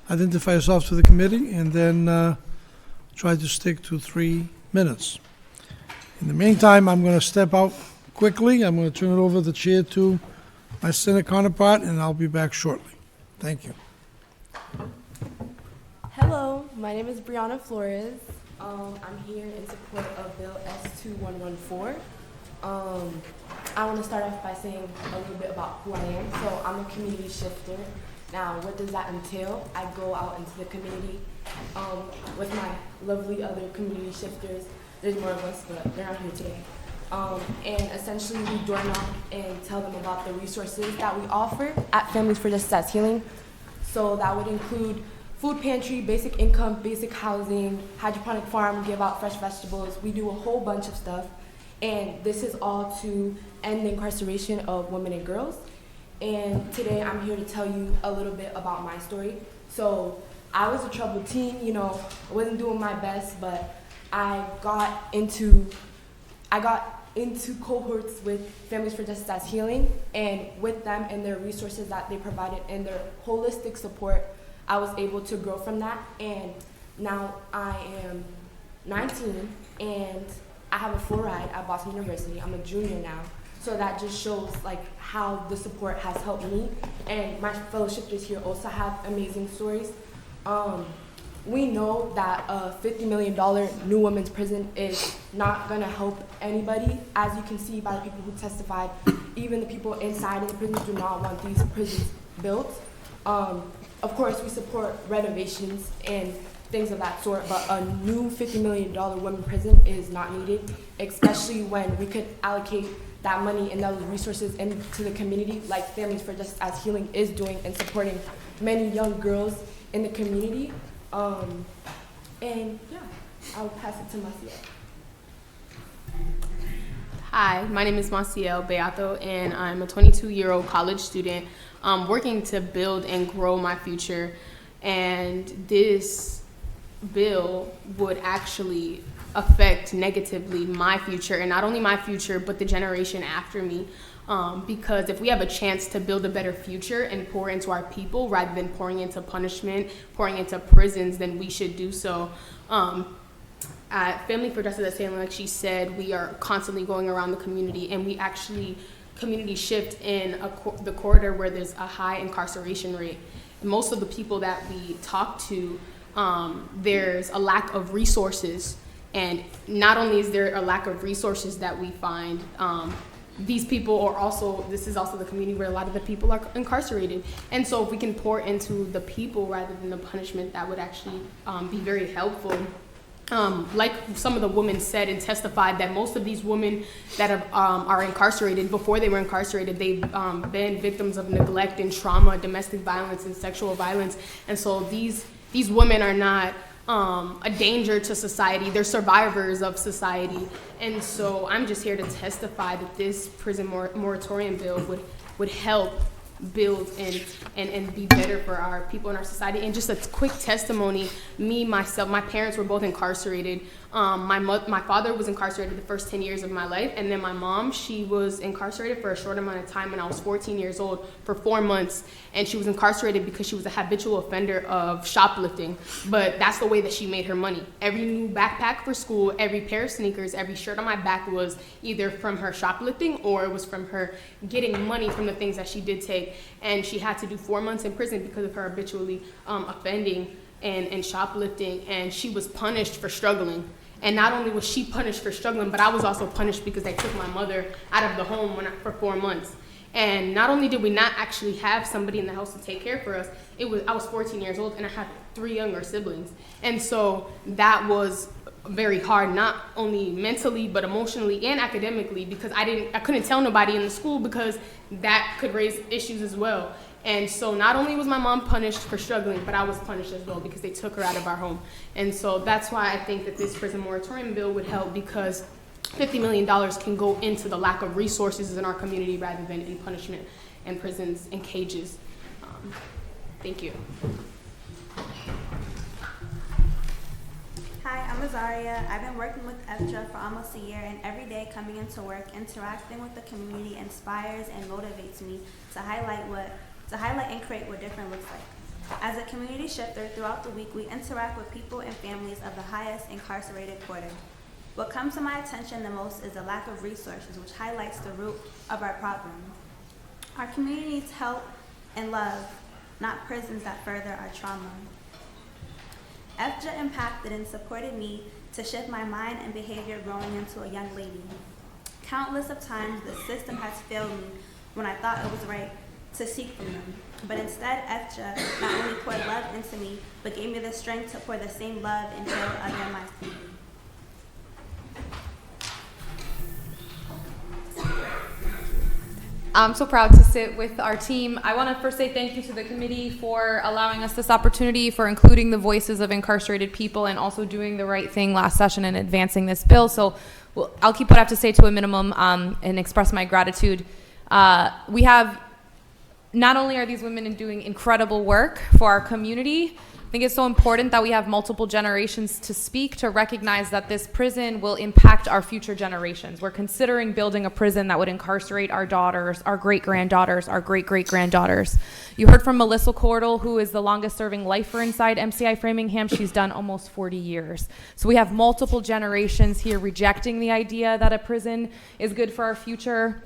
identify yourself to the committee, and then try to stick to 3 minutes. In the meantime, I'm going to step out quickly. I'm going to turn it over the chair to my Senate counterpart, and I'll be back shortly. Thank you. Hello, my name is Brianna Flores. I'm here in support of Bill S-2114. I want to start off by saying a little bit about who I am. So I'm a community shifter. Now, what does that entail? I go out into the community with my lovely other community shifters. There's more of us, but they're not here today. And essentially, we door knock and tell them about the resources that we offer at Families for Justice as Healing. So that would include food pantry, basic income, basic housing, hydroponic farm, give out fresh vegetables. We do a whole bunch of stuff. And this is all to end the incarceration of women and girls. And today I'm here to tell you a little bit about my story. So I was a troubled teen, you know, I wasn't doing my best, but I got into cohorts with Families for Justice as Healing, and with them and their resources that they provided and their holistic support, I was able to grow from that. And now I am 19 and I have a full ride at Boston University. I'm a junior now. So that just shows like how the support has helped me. And my fellow shifters here also have amazing stories. We know that a $50 million new women's prison is not gonna help anybody. As you can see by the people who testified, even the people inside of the prisons do not want these prisons built. Of course, we support renovations and things of that sort, but a new $50 million women's prison is not needed, especially when we could allocate that money and those resources into the community, like Families for Justice as Healing is doing and supporting many young girls in the community. And yeah, I'll pass it to Maciel. Hi, my name is Maciel Beato, and I'm a 22-year-old college student working to build and grow my future. And this bill would actually affect negatively my future, and not only my future, but the generation after me. Because if we have a chance to build a better future and pour into our people rather than pouring into punishment, pouring into prisons, then we should do so. At Family for Justice as Healing, like she said, we are constantly going around the community, and we actually community shift in the corridor where there's a high incarceration rate. And most of the people that we talk to, there's a lack of resources. And not only is there a lack of resources that we find, these people are also, this is also the community where a lot of the people are incarcerated. And so if we can pour into the people rather than the punishment, that would actually be very helpful. Like some of the women said and testified, that most of these women that are incarcerated, before they were incarcerated, they've been victims of neglect and trauma, domestic violence and sexual violence. And so these women are not a danger to society. They're survivors of society. And so I'm just here to testify that this prison moratorium bill would help build and be better for our people in our society. And just a quick testimony, myself, my parents were both incarcerated. My father was incarcerated the first 10 years of my life, and then my mom, she was incarcerated for a short amount of time when I was 14 years old for 4 months, and she was incarcerated because she was a habitual offender of shoplifting. But that's the way that she made her money. Every new backpack for school, every pair of sneakers, every shirt on my back was either from her shoplifting or it was from her getting money from the things that she did take. And she had to do 4 months in prison because of her habitually offending and shoplifting, and she was punished for struggling. And not only was she punished for struggling, but I was also punished because they took my mother out of the home for 4 months. And not only did we not actually have somebody in the house to take care for us, I was 14 years old and I had 3 younger siblings. And so that was very hard, not only mentally, but emotionally and academically, because I couldn't tell nobody in the school because that could raise issues as well. And so not only was my mom punished for struggling, but I was punished as well because they took her out of our home. And so that's why I think that this prison moratorium bill would help, because $50 million can go into the lack of resources in our community rather than in punishment and prisons and cages. Thank you. Hi, I'm Azaria. I've been working with FJA for almost a year, and every day coming into work, interacting with the community inspires and motivates me to highlight and create what different looks like. As a community shifter, throughout the week, we interact with people and families of the highest incarcerated quarter. What comes to my attention the most is the lack of resources, which highlights the root of our problem. Our community needs help and love, not prisons that further our trauma. FJA impacted and supported me to shift my mind and behavior growing into a young lady. Countless of times the system has failed me when I thought it was right to seek from them. But instead, FJA not only poured love into me, but gave me the strength to pour the same love into other in my community. I'm so proud to sit with our team. I want to first say thank you to the committee for allowing us this opportunity, for including the voices of incarcerated people, and also doing the right thing last session and advancing this bill. So I'll keep what I have to say to a minimum and express my gratitude. We have, not only are these women doing incredible work for our community, I think it's so important that we have multiple generations to speak, to recognize that this prison will impact our future generations. We're considering building a prison that would incarcerate our daughters, our great-granddaughters, our great-great-granddaughters. You heard from Melissa Cordell, who is the longest-serving lifer inside MCI-Framingham. She's done almost 40 years. So we have multiple generations here rejecting the idea that a prison is good for our future,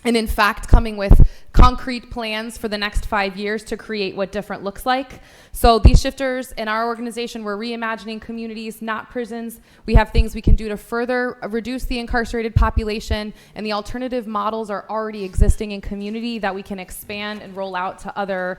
and in fact coming with concrete plans for the next 5 years to create what different looks like. So these shifters in our organization, we're reimagining communities, not prisons. We have things we can do to further reduce the incarcerated population, and the alternative models are already existing in community that we can expand and roll out to other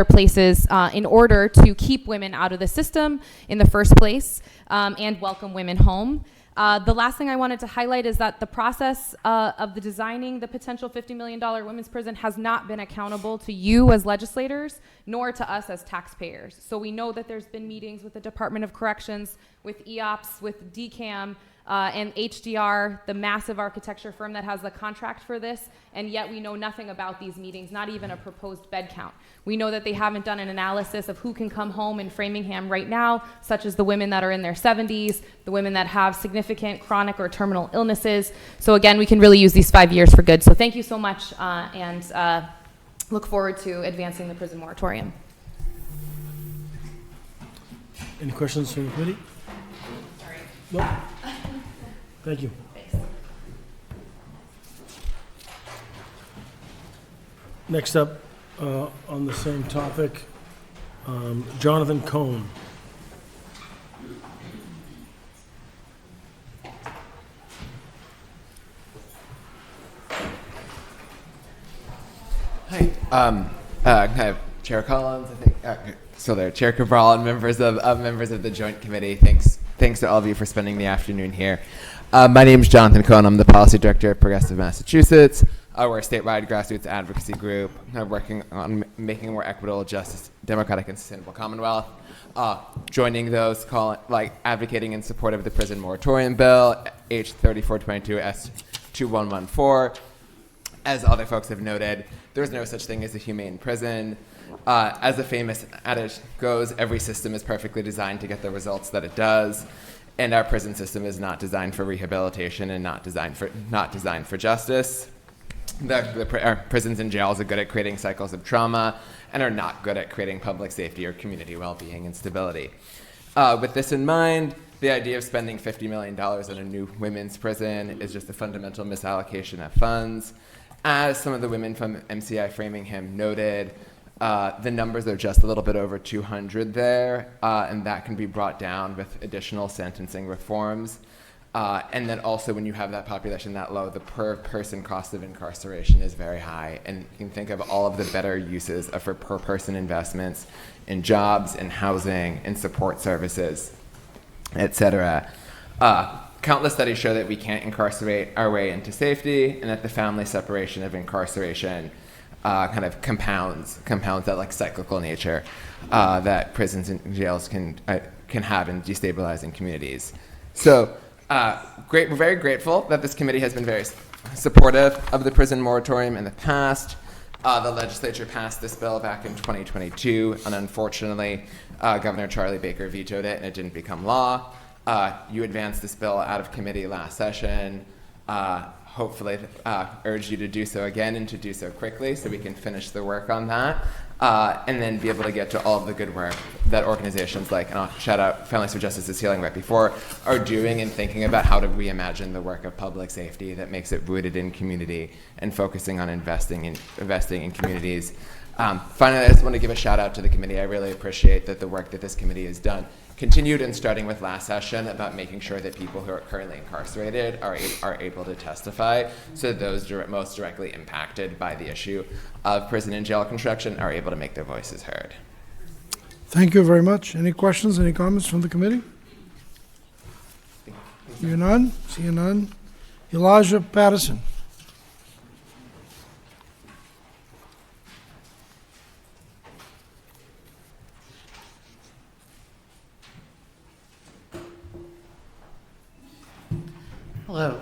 places in order to keep women out of the system in the first place and welcome women home. The last thing I wanted to highlight is that the process of the designing the potential $50 million women's prison has not been accountable to you as legislators, nor to us as taxpayers. So we know that there's been meetings with the Department of Corrections, with EOPS, with DCAM, and HDR, the massive architecture firm that has the contract for this, and yet we know nothing about these meetings, not even a proposed bed count. We know that they haven't done an analysis of who can come home in Framingham right now, such as the women that are in their 70s, the women that have significant chronic or terminal illnesses. So again, we can really use these 5 years for good. So thank you so much, and look forward to advancing the prison moratorium. Any questions from the committee? Sorry. No. Thank you. Thanks. Next up, on the same topic, Jonathan Cohn. Hi. I have Chair Collins, I think, still there, Chair Cabral, and members of the Joint Committee. Thanks to all of you for spending the afternoon here. My name is Jonathan Cohn. I'm the Policy Director at Progressive Massachusetts. We're a statewide grassroots advocacy group working on making a more equitable, just, democratic, and sustainable Commonwealth. Joining those advocating in support of the prison moratorium bill, H 3422 S2114. As other folks have noted, there's no such thing as a humane prison. As the famous adage goes, every system is perfectly designed to get the results that it does, and our prison system is not designed for rehabilitation and not designed for justice. Our prisons and jails are good at creating cycles of trauma and are not good at creating public safety or community well-being and stability. With this in mind, the idea of spending $50 million on a new women's prison is just a fundamental misallocation of funds. As some of the women from MCI-Framingham noted, the numbers are just a little bit over 200 there, and that can be brought down with additional sentencing reforms. And then also when you have that population that low, the per person cost of incarceration is very high. And you can think of all of the better uses for per person investments in jobs, in housing, in support services, et cetera. Countless studies show that we can't incarcerate our way into safety, and that the family separation of incarceration kind of compounds that cyclical nature that prisons and jails can have in destabilizing communities. So we're very grateful that this committee has been very supportive of the prison moratorium in the past. The legislature passed this bill back in 2022, and unfortunately, Governor Charlie Baker vetoed it, and it didn't become law. You advanced this bill out of committee last session. hopefully urge you to do so again and to do so quickly so we can finish the work on that. And then be able to get to all of the good work that organizations like, and I'll shout out Families for Justice's Healing right before, are doing and thinking about how to reimagine the work of public safety that makes it rooted in community and focusing on investing in communities. Finally, I just want to give a shout out to the committee. I really appreciate that the work that this committee has done, continued and starting with last session, about making sure that people who are currently incarcerated are able to testify, so those most directly impacted by the issue of prison and jail construction are able to make their voices heard. Thank you very much. Any questions, any comments from the committee? Hear none? See none? Elijah Patterson. Hello.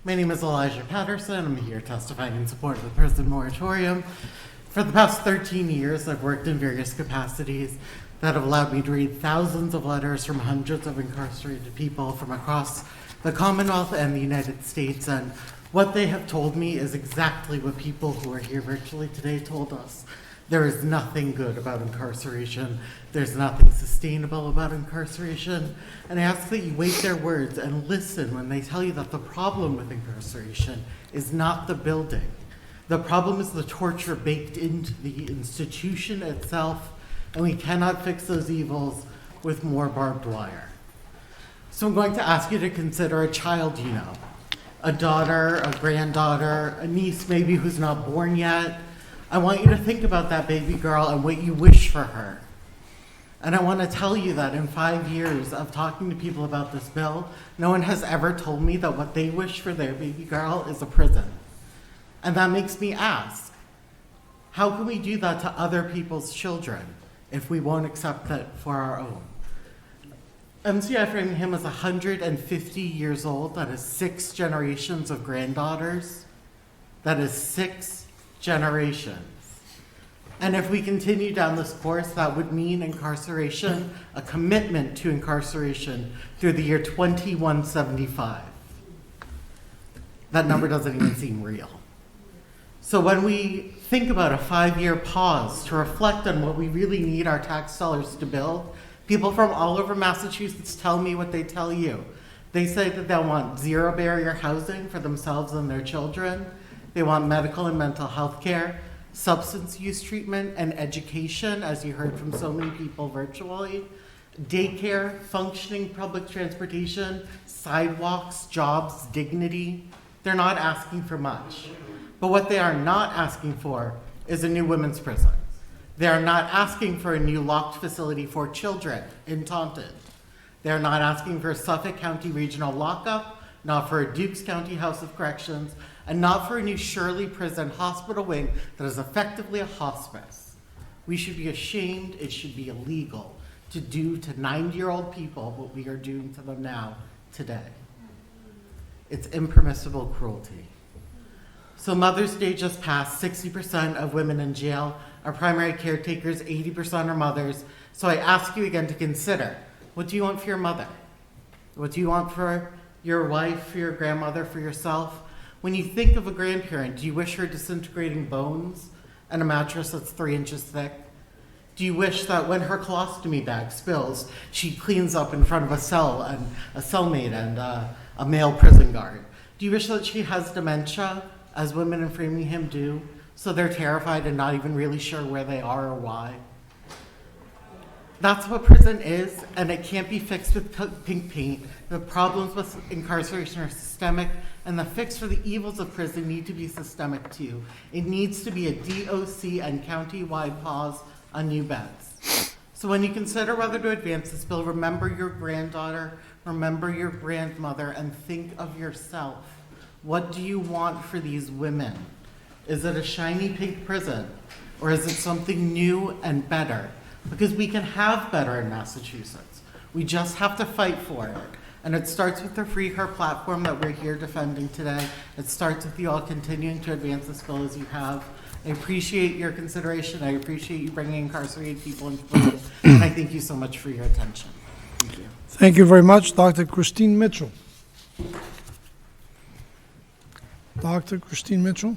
My name is Elijah Patterson. I'm here testifying in support of the prison moratorium. For the past 13 years, I've worked in various capacities that have allowed me to read thousands of letters from hundreds of incarcerated people from across the Commonwealth and the United States. And what they have told me is exactly what people who are here virtually today told us. There is nothing good about incarceration. There's nothing sustainable about incarceration. And I ask that you weight their words and listen when they tell you that the problem with incarceration is not the building. The problem is the torture baked into the institution itself, and we cannot fix those evils with more barbed wire. So I'm going to ask you to consider a child you know, a daughter, a granddaughter, a niece maybe who's not born yet. I want you to think about that baby girl and what you wish for her. And I want to tell you that in 5 years of talking to people about this bill, no one has ever told me that what they wish for their baby girl is a prison. And that makes me ask, how can we do that to other people's children if we won't accept that for our own? MCI-Framingham is 150 years old. That is 6 generations of granddaughters. That is 6 generations. And if we continue down this course, that would mean incarceration, a commitment to incarceration through the year 2175. That number doesn't even seem real. So when we think about a 5-year pause to reflect on what we really need our tax dollars to build, people from all over Massachusetts tell me what they tell you. They say that they want zero barrier housing for themselves and their children. They want medical and mental health care, substance use treatment, and education, as you heard from so many people virtually, daycare, functioning public transportation, sidewalks, jobs, dignity. They're not asking for much. But what they are not asking for is a new women's prison. They are not asking for a new locked facility for children in Taunton. They are not asking for a Suffolk County regional lockup, not for a Dukes County House of Corrections, and not for a new Shirley Prison hospital wing that is effectively a hospice. We should be ashamed, it should be illegal to do to 90-year-old people what we are doing to them now, today. It's impermissible cruelty. So Mother's Day just passed. 60% of women in jail are primary caretakers, 80% are mothers. So I ask you again to consider, what do you want for your mother? What do you want for your wife, for your grandmother, for yourself? When you think of a grandparent, do you wish her disintegrating bones and a mattress that's 3 inches thick? Do you wish that when her colostomy bag spills, she cleans up in front of a cell and a cellmate and a male prison guard? Do you wish that she has dementia, as women in Framingham do, so they're terrified and not even really sure where they are or why? That's what prison is, and it can't be fixed with pink paint. The problems with incarceration are systemic, and the fix for the evils of prison need to be systemic too. It needs to be a DOC and county-wide pause on new beds. So when you consider whether to advance this bill, remember your granddaughter, remember your grandmother, and think of yourself. What do you want for these women? Is it a shiny pink prison, or is it something new and better? Because we can have better in Massachusetts. We just have to fight for it. And it starts with the Free Her platform that we're here defending today. It starts with you all continuing to advance this bill as you have. I appreciate your consideration. I appreciate you bringing incarcerated people into the bill. And I thank you so much for your attention. Thank you. Thank you very much. Dr. Christine Mitchell. Dr. Christine Mitchell.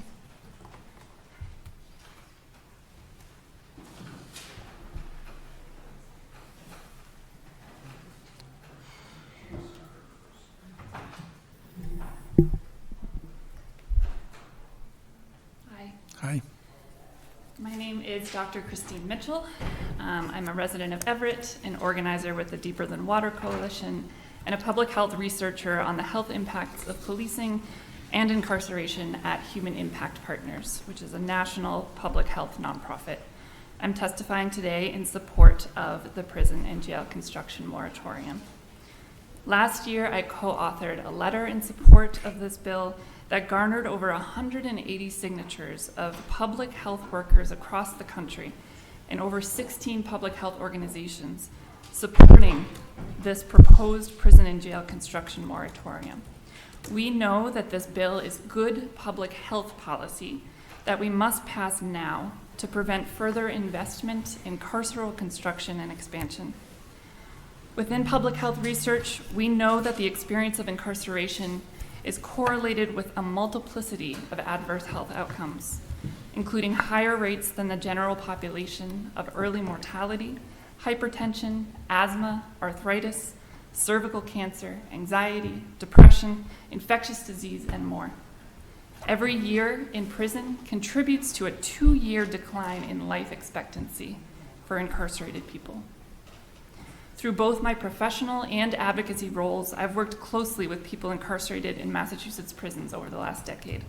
Hi, Hi. my name is Dr. Christine Mitchell. I'm a resident of Everett, an organizer with the Deeper Than Water Coalition, and a public health researcher on the health impacts of policing and incarceration at Human Impact Partners, which is a national public health nonprofit. I'm testifying today in support of the prison and jail construction moratorium. Last year, I co-authored a letter in support of this bill that garnered over 180 signatures of public health workers across the country and over 16 public health organizations supporting this proposed prison and jail construction moratorium. We know that this bill is good public health policy that we must pass now to prevent further investment in carceral construction and expansion. Within public health research, we know that the experience of incarceration is correlated with a multiplicity of adverse health outcomes, including higher rates than the general population of early mortality, hypertension, asthma, arthritis, cervical cancer, anxiety, depression, infectious disease, and more. Every year in prison contributes to a 2-year decline in life expectancy for incarcerated people. Through both my professional and advocacy roles, I've worked closely with people incarcerated in Massachusetts prisons over the last decade.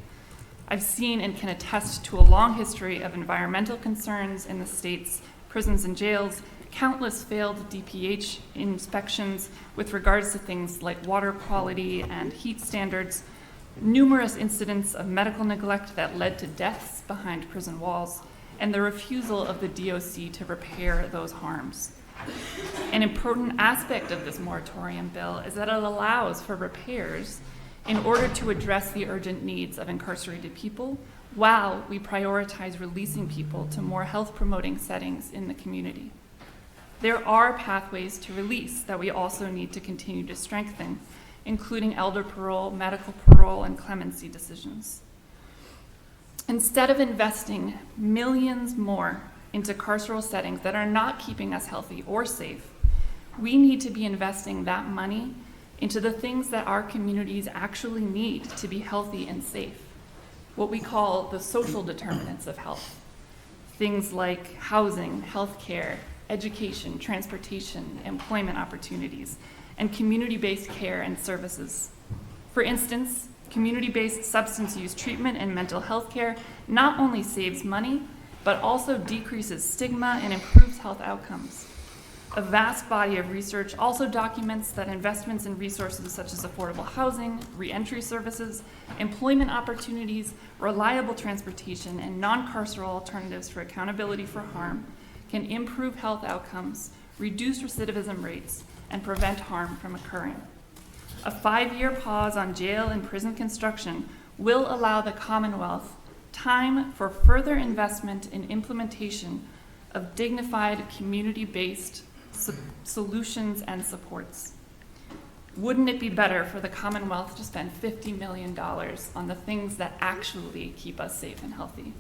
I've seen and can attest to a long history of environmental concerns in the state's prisons and jails, countless failed DPH inspections with regards to things like water quality and heat standards, numerous incidents of medical neglect that led to deaths behind prison walls, and the refusal of the DOC to repair those harms. An important aspect of this moratorium bill is that it allows for repairs in order to address the urgent needs of incarcerated people while we prioritize releasing people to more health-promoting settings in the community. There are pathways to release that we also need to continue to strengthen, including elder parole, medical parole, and clemency decisions. Instead of investing millions more into carceral settings that are not keeping us healthy or safe, we need to be investing that money into the things that our communities actually need to be healthy and safe, what we call the social determinants of health. Things like housing, healthcare, education, transportation, employment opportunities, and community-based care and services. For instance, community-based substance use treatment and mental health care not only saves money, but also decreases stigma and improves health outcomes. A vast body of research also documents that investments in resources such as affordable housing, reentry services, employment opportunities, reliable transportation, and non-carceral alternatives for accountability for harm can improve health outcomes, reduce recidivism rates, and prevent harm from occurring. A 5-year pause on jail and prison construction will allow the Commonwealth time for further investment in implementation of dignified community-based solutions and supports. Wouldn't it be better for the Commonwealth to spend $50 million on the things that actually keep us safe and healthy?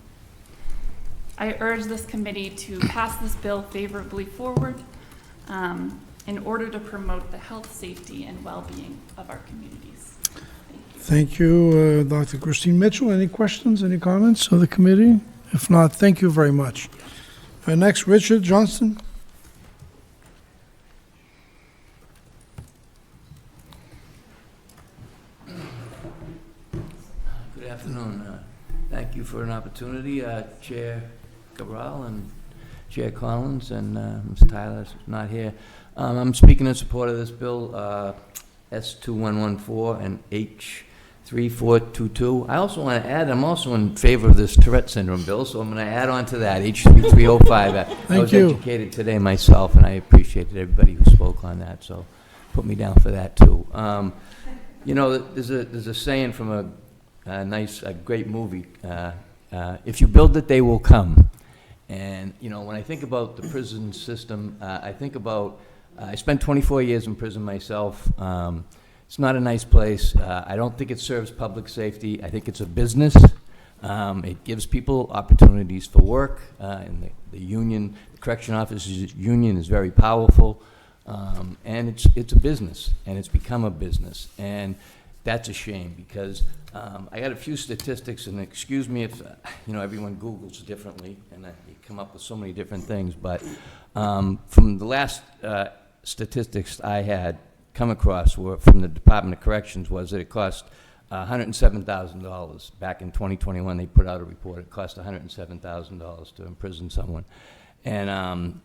I urge this committee to pass this bill favorably forward in order to promote the health, safety, and well-being of our communities. Thank you, Dr. Christine Mitchell. Any questions, any comments of the committee? If not, thank you very much. Next, Richard Johnston. Good afternoon. Thank you for an opportunity, Chair Cabral and Chair Collins and Ms. Tyler is not here. I'm speaking in support of this bill, S2114 and H3422. I also want to add, I'm also in favor of this Tourette syndrome bill, so I'm going to add on to that, H3305. I was educated today myself, and I appreciated everybody who spoke on that, so put me down for that, too. You know, there's a saying from a great movie, if you build it, they will come. And, you know, when I think about the prison system, I think about, I spent 24 years in prison myself. It's not a nice place. I don't think it serves public safety. I think it's a business. It gives people opportunities for work, and the union, the correction officers union is very powerful, and it's a business, and it's become a business, and that's a shame because I got a few statistics, and excuse me if everyone Googles differently, and you come up with so many different things, but from the last statistics I had come across were from the Department of Corrections was that it cost $107,000. Back in 2021, they put out a report. It cost $107,000 to imprison someone. And,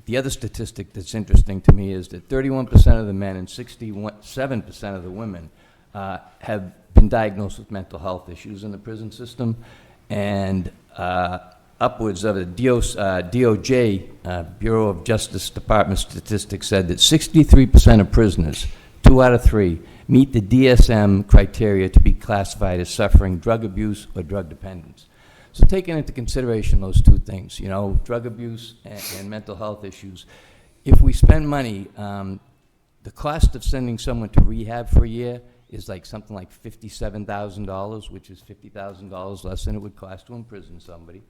the other statistic that's interesting to me is that 31% of the men and 67% of the women have been diagnosed with mental health issues in the prison system. And upwards of the DOJ, Bureau of Justice Department statistics said that 63% of prisoners, 2 out of 3, meet the DSM criteria to be classified as suffering drug abuse or drug dependence. So taking into consideration those two things, drug abuse and mental health issues, if we spend money, the cost of sending someone to rehab for a year is like something like $57,000, which is $50,000 less than it would cost to imprison somebody.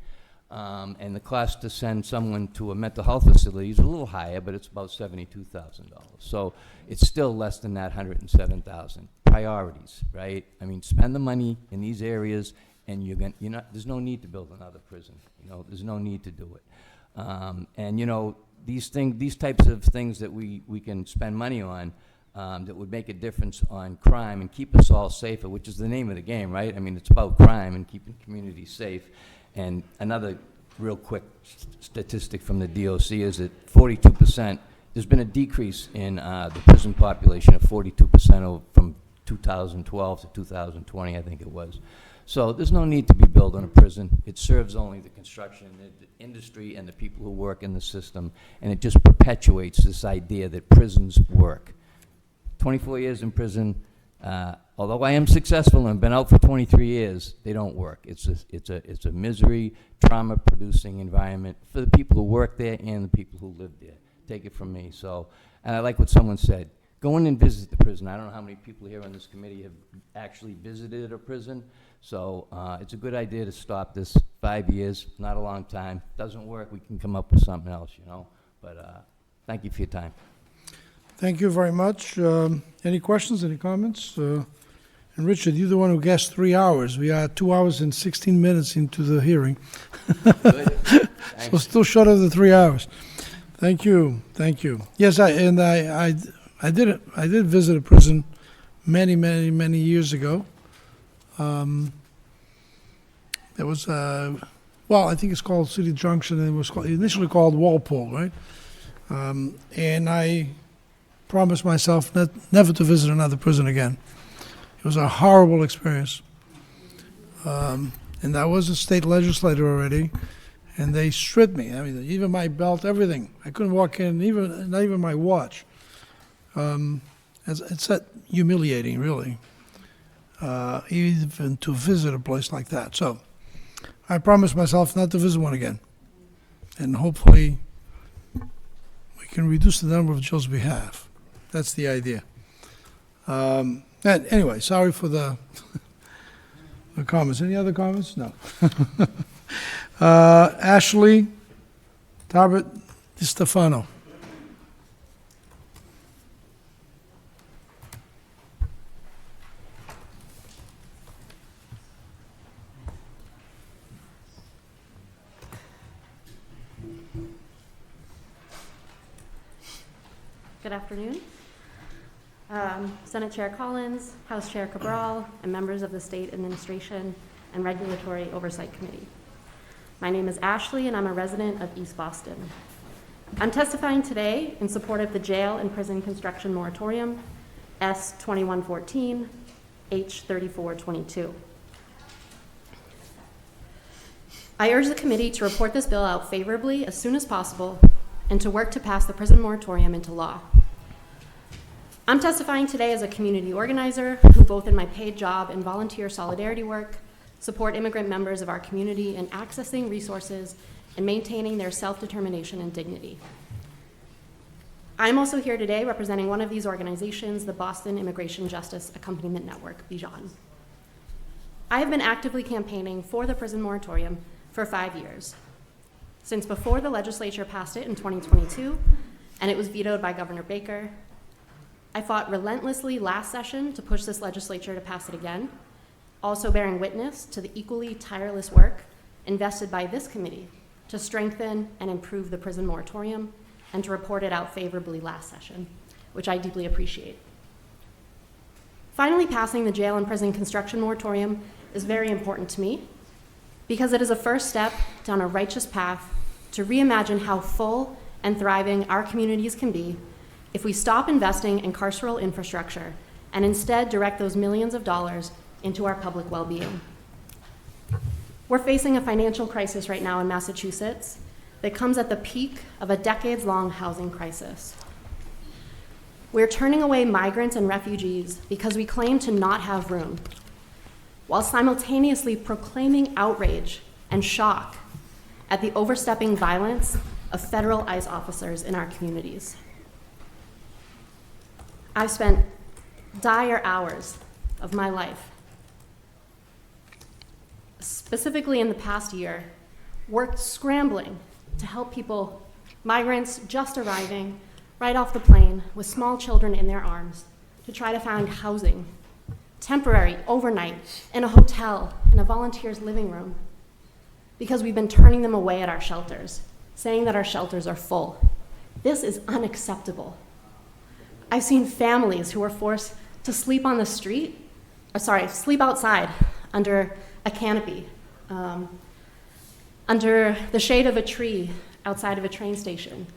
And the cost to send someone to a mental health facility is a little higher, but it's about $72,000. So it's still less than that $107,000. Priorities, right? I mean, spend the money in these areas, and there's no need to build another prison. There's no need to do it. And these types of things that we can spend money on that would make a difference on crime and keep us all safer, which is the name of the game, right? I mean, it's about crime and keeping communities safe. And another real quick statistic from the DOC is that 42%, there's been a decrease in the prison population of 42% from 2012 to 2020, I think it was. So there's no need to be building a prison. It serves only the construction industry and the people who work in the system, and it just perpetuates this idea that prisons work. 24 years in prison, although I am successful and have been out for 23 years, they don't work. It's a misery, trauma-producing environment for the people who work there and the people who live there. Take it from me. So, and I like what someone said. Go in and visit the prison. I don't know how many people here on this committee have actually visited a prison. So it's a good idea to stop this. 5 years, not a long time. Doesn't work, we can come up with something else, But thank you for your time. Thank you very much. Any questions, any comments? And Richard, you're the one who guessed 3 hours. We are 2 hours and 16 minutes into the hearing. Good. So still short of the 3 hours. Thank you, thank you. Yes, I did visit a prison many years ago. There was, I think it's called City Junction, and it was initially called Walpole, right? And I promised myself never to visit another prison again. It was a horrible experience. And I was a state legislator already, and they stripped me. I mean, even my belt, everything. I couldn't walk in, not even my watch. It's that humiliating, really, even to visit a place like that. So I promised myself not to visit one again. And hopefully we can reduce the number of jails we have. That's the idea. And anyway, sorry for the comments. Any other comments? No. Ashley Tarbert DiStefano. Good afternoon. Senate Chair Collins, House Chair Cabral, and members of the State Administration and Regulatory Oversight Committee. My name is Ashley, and I'm a resident of East Boston. I'm testifying today in support of the Jail and Prison Construction Moratorium, S-2114, H-3422. I urge the committee to report this bill out favorably as soon as possible and to work to pass the prison moratorium into law. I'm testifying today as a community organizer who, both in my paid job and volunteer solidarity work, support immigrant members of our community in accessing resources and maintaining their self-determination and dignity. I'm also here today representing one of these organizations, the Boston Immigration Justice Accompaniment Network, BIJAN. I have been actively campaigning for the prison moratorium for 5 years, since before the legislature passed it in 2022, and it was vetoed by Governor Baker. I fought relentlessly last session to push this legislature to pass it again, also bearing witness to the equally tireless work invested by this committee to strengthen and improve the prison moratorium and to report it out favorably last session, which I deeply appreciate. Finally passing the jail and prison construction moratorium is very important to me because it is a first step down a righteous path to reimagine how full and thriving our communities can be if we stop investing in carceral infrastructure and instead direct those millions of dollars into our public well-being. We're facing a financial crisis right now in Massachusetts that comes at the peak of a decades-long housing crisis. We're turning away migrants and refugees because we claim to not have room, while simultaneously proclaiming outrage and shock at the overstepping violence of federal ICE officers in our communities. I've spent dire hours of my life, specifically in the past year, worked scrambling to help people, migrants just arriving right off the plane with small children in their arms, to try to find housing, temporary, overnight, in a hotel, in a volunteer's living room, because we've been turning them away at our shelters, saying that our shelters are full. This is unacceptable. I've seen families who were forced to sleep on the street, sleep outside under a canopy, under the shade of a tree outside of a train station,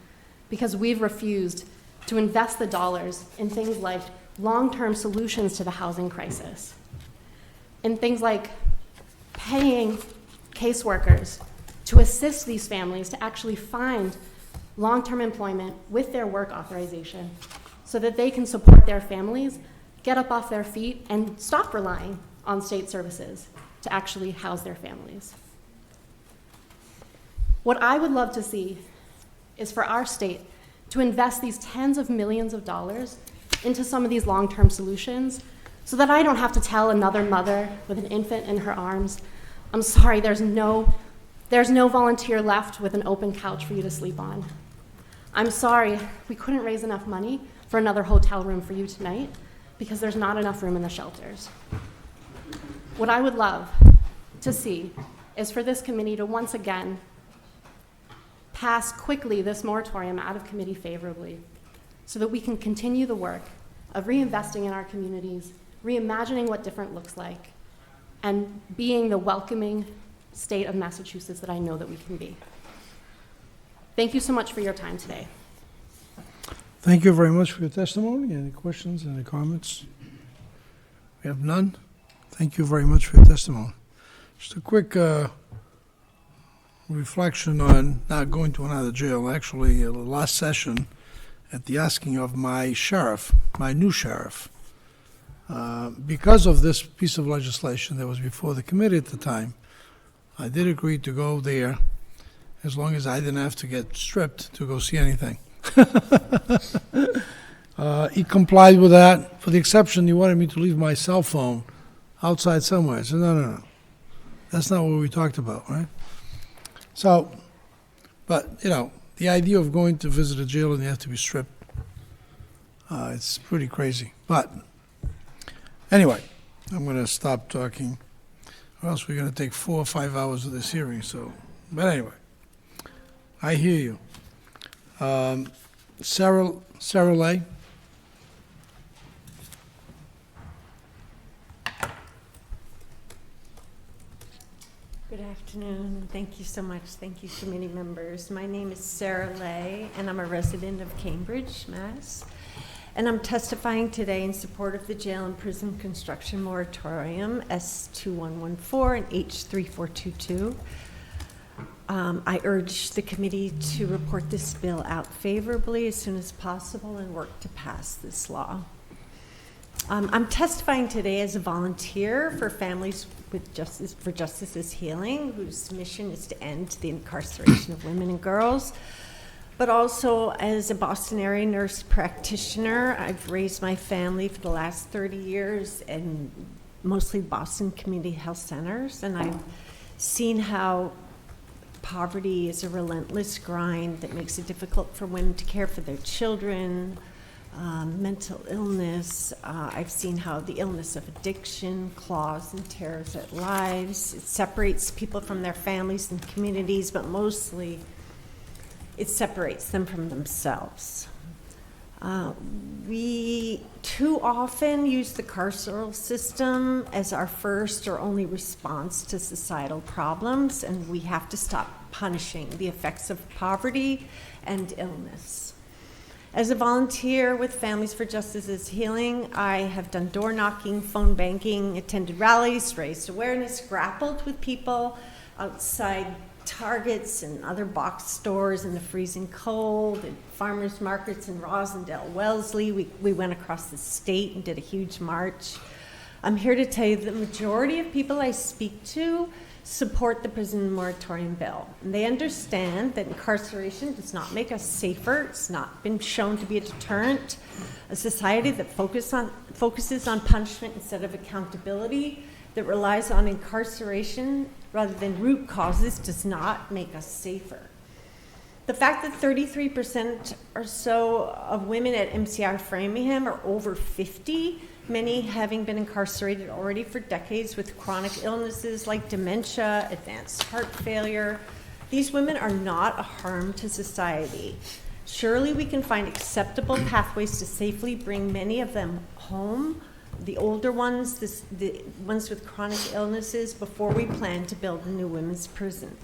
because we've refused to invest the dollars in things like long-term solutions to the housing crisis, in things like paying caseworkers to assist these families to actually find long-term employment with their work authorization so that they can support their families, get up off their feet, and stop relying on state services to actually house their families. What I would love to see is for our state to invest these tens of millions of dollars into some of these long-term solutions so that I don't have to tell another mother with an infant in her arms, I'm sorry, there's no volunteer left with an open couch for you to sleep on. I'm sorry, we couldn't raise enough money for another hotel room for you tonight because there's not enough room in the shelters. What I would love to see is for this committee to once again pass quickly this moratorium out of committee favorably so that we can continue the work of reinvesting in our communities, reimagining what different looks like, and being the welcoming state of Massachusetts that I know that we can be. Thank you so much for your time today. Thank you very much for your testimony. Any questions, any comments? We have none. Thank you very much for your testimony. Just a quick reflection on not going to another jail. Actually, last session, at the asking of my sheriff, my new sheriff, because of this piece of legislation that was before the committee at the time, I did agree to go there as long as I didn't have to get stripped to go see anything. He complied with that. For the exception, he wanted me to leave my cell phone outside somewhere. I said, no. That's not what we talked about, right? So, but, the idea of going to visit a jail and you have to be stripped, it's pretty crazy. But anyway, I'm going to stop talking, or else we're going to take 4 or 5 hours of this hearing. So, but anyway, I hear you. Sarah Lay. Good afternoon. Thank you so much. Thank you, committee members. My name is Sarah Lay, and I'm a resident of Cambridge, Mass. And I'm testifying today in support of the jail and prison construction moratorium, S2114 and H3422. I urge the committee to report this bill out favorably as soon as possible and work to pass this law. I'm testifying today as a volunteer for Families with Justice for Justice's Healing, whose mission is to end the incarceration of women and girls. but also as a Boston area nurse practitioner. I've raised my family for the last 30 years in mostly Boston community health centers, and I've seen how poverty is a relentless grind that makes it difficult for women to care for their children, mental illness. I've seen how the illness of addiction claws and tears at lives. It separates people from their families and communities, but mostly it separates them from themselves. We too often use the carceral system as our first or only response to societal problems, and we have to stop punishing the effects of poverty and illness. As a volunteer with Families for Justice's Healing, I have done door knocking, phone banking, attended rallies, raised awareness, grappled with people outside Targets and other box stores in the freezing cold, and farmers markets in Rosendale, Wellesley. We went across the state and did a huge march. I'm here to tell you the majority of people I speak to support the prison moratorium bill. And they understand that incarceration does not make us safer. It's not been shown to be a deterrent. A society that focuses on punishment instead of accountability, that relies on incarceration rather than root causes, does not make us safer. The fact that 33% or so of women at MCI-Framingham are over 50, many having been incarcerated already for decades with chronic illnesses like dementia, advanced heart failure. These women are not a harm to society. Surely we can find acceptable pathways to safely bring many of them home, the older ones, the ones with chronic illnesses, before we plan to build a new women's prison.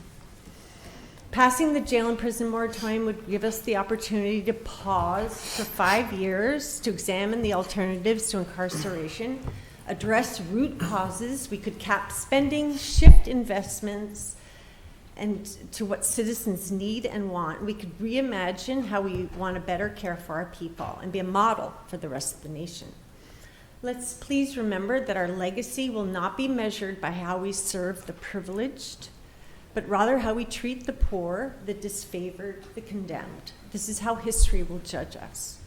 Passing the jail and prison moratorium would give us the opportunity to pause for 5 years to examine the alternatives to incarceration, address root causes. We could cap spending, shift investments, and to what citizens need and want. We could reimagine how we want to better care for our people and be a model for the rest of the nation. Let's please remember that our legacy will not be measured by how we serve the privileged, but rather how we treat the poor, the disfavored, the condemned. This is how history will judge us.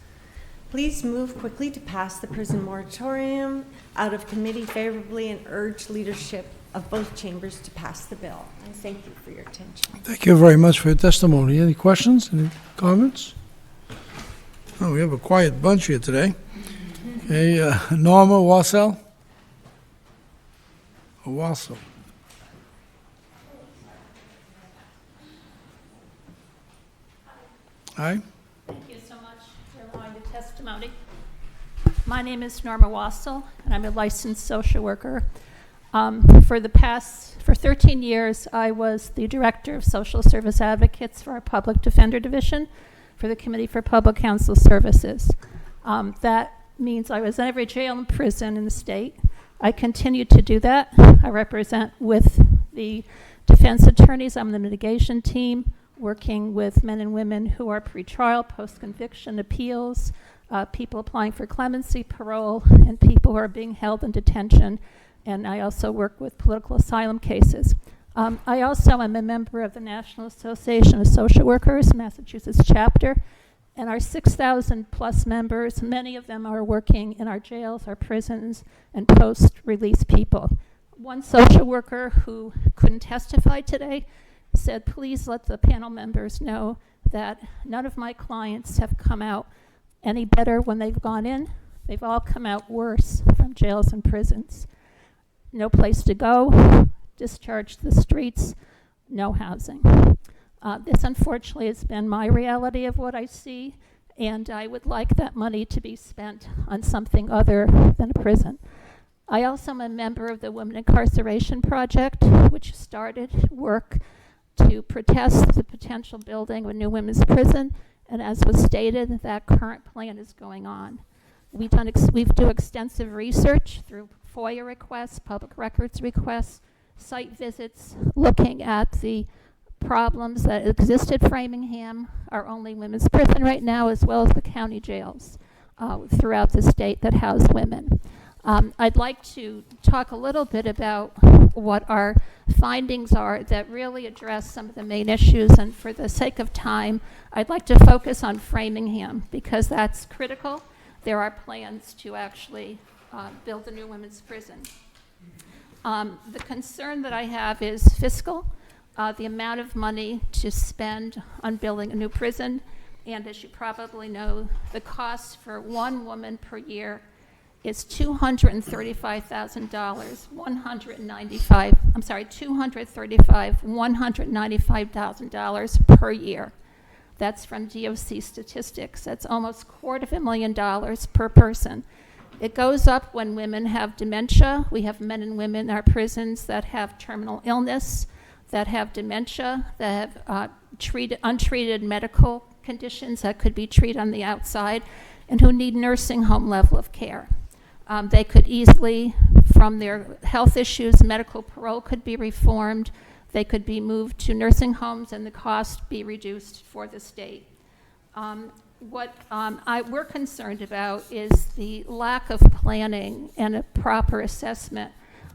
Please move quickly to pass the prison moratorium out of committee favorably and urge leadership of both chambers to pass the bill. I thank you for your attention. Thank you very much for your testimony. Any questions, any comments? Oh, we have a quiet bunch here today. Okay, Norma Wassell? Or Wassell? Hi. Thank you so much for allowing the testimony. My name is Norma Wassell, and I'm a licensed social worker. For 13 years, I was the Director of Social Service Advocates for our Public Defender Division for the Committee for Public Counsel Services. That means I was in every jail and prison in the state. I continue to do that. I represent with the defense attorneys. I'm the mitigation team, working with men and women who are pretrial, post-conviction appeals, people applying for clemency, parole, and people who are being held in detention. And I also work with political asylum cases. I also am a member of the National Association of Social Workers, Massachusetts chapter, and our 6,000 plus members, many of them are working in our jails, our prisons, and post-release people. One social worker who couldn't testify today said, please let the panel members know that none of my clients have come out any better when they've gone in. They've all come out worse from jails and prisons. No place to go, discharged to the streets, no housing. This unfortunately has been my reality of what I see, and I would like that money to be spent on something other than a prison. I also am a member of the Women Incarceration Project, which started work to protest the potential building of a new women's prison, and as was stated, that current plan is going on. We do extensive research through FOIA requests, public records requests, site visits, looking at the problems that exist at Framingham, our only women's prison right now, as well as the county jails throughout the state that house women. I'd like to talk a little bit about what our findings are that really address some of the main issues, and for the sake of time, I'd like to focus on Framingham because that's critical. There are plans to actually build a new women's prison. The concern that I have is fiscal, the amount of money to spend on building a new prison, and as you probably know, the cost for one woman per year is $195,000 per year. That's from DOC statistics. That's almost $250,000 per person. It goes up when women have dementia. We have men and women in our prisons that have terminal illness, that have dementia, that have untreated medical conditions that could be treated on the outside, and who need nursing home level of care. They could easily, from their health issues, medical parole could be reformed. They could be moved to nursing homes and the cost be reduced for the state. What we're concerned about is the lack of planning and a proper assessment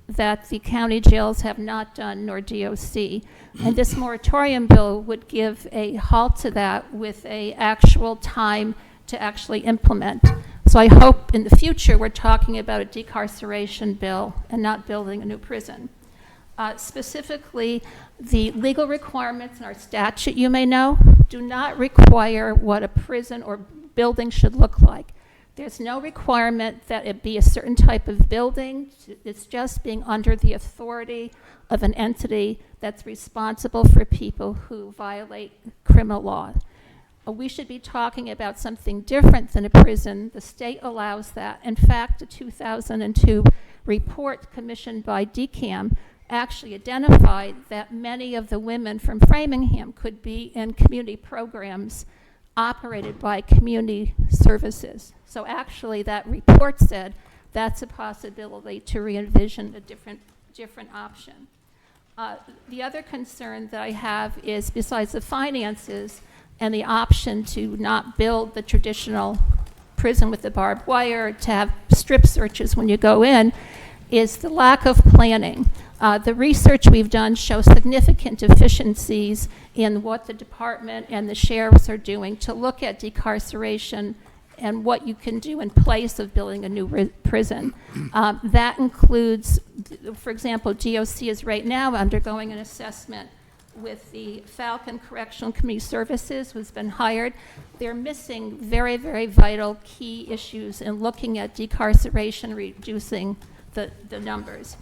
that the county jails have not done, nor DOC. And this moratorium bill would give a halt to that with a actual time to actually implement. So I hope in the future we're talking about a decarceration bill and not building a new prison. Specifically, the legal requirements in our statute, you may know, do not require what a prison or building should look like. There's no requirement that it be a certain type of building. It's just being under the authority of an entity that's responsible for people who violate criminal law. We should be talking about something different than a prison. The state allows that. In fact, a 2002 report commissioned by DCAM actually identified that many of the women from Framingham could be in community programs operated by community services. So actually that report said that's a possibility to re-envision a different option. The other concern that I have is, besides the finances and the option to not build the traditional prison with the barbed wire, to have strip searches when you go in, is the lack of planning. The research we've done shows significant deficiencies in what the department and the sheriffs are doing to look at decarceration and what you can do in place of building a new prison. That includes, for example, DOC is right now undergoing an assessment with the Falcon Correctional Community Services, who's been hired. They're missing very, very vital key issues in looking at decarceration, reducing the numbers.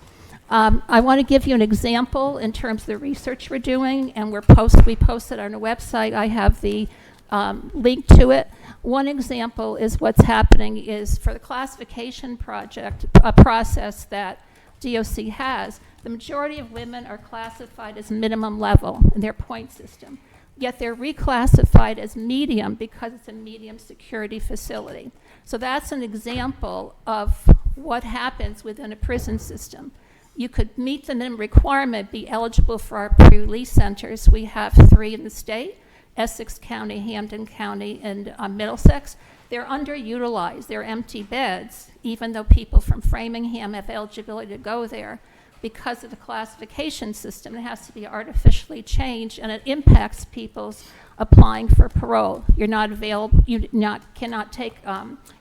I want to give you an example in terms of the research we're doing, and we posted on our website. I have the link to it. One example is what's happening is for the classification project, a process that DOC has, the majority of women are classified as minimum level in their point system, yet they're reclassified as medium because it's a medium security facility. So that's an example of what happens within a prison system. You could meet the minimum requirement, be eligible for our pre-release centers. We have 3 in the state, Essex County, Hampden County, and Middlesex. They're underutilized. They're empty beds, even though people from Framingham have eligibility to go there. Because of the classification system, it has to be artificially changed, and it impacts people's applying for parole. You're not available, cannot take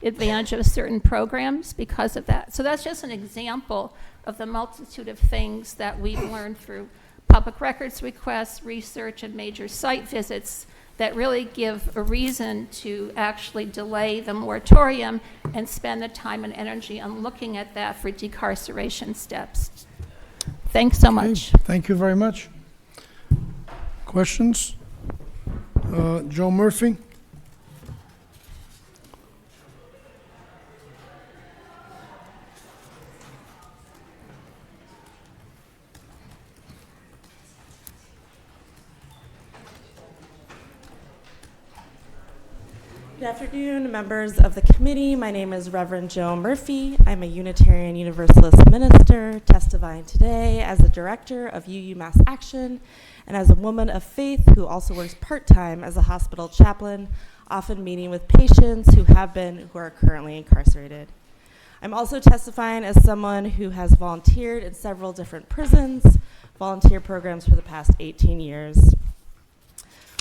advantage of certain programs because of that. So that's just an example of the multitude of things that we've learned through public records requests, research, and major site visits that really give a reason to actually delay the moratorium and spend the time and energy on looking at that for decarceration steps. Thanks so much. Thank you very much. Questions? Jo Murphy? Good afternoon, members of the committee. My name is Reverend Jo Murphy. I'm a Unitarian Universalist minister testifying today as the director of UU Mass Action and as a woman of faith who also works part-time as a hospital chaplain, often meeting with patients who are currently incarcerated. I'm also testifying as someone who has volunteered in several different prisons, volunteer programs for the past 18 years.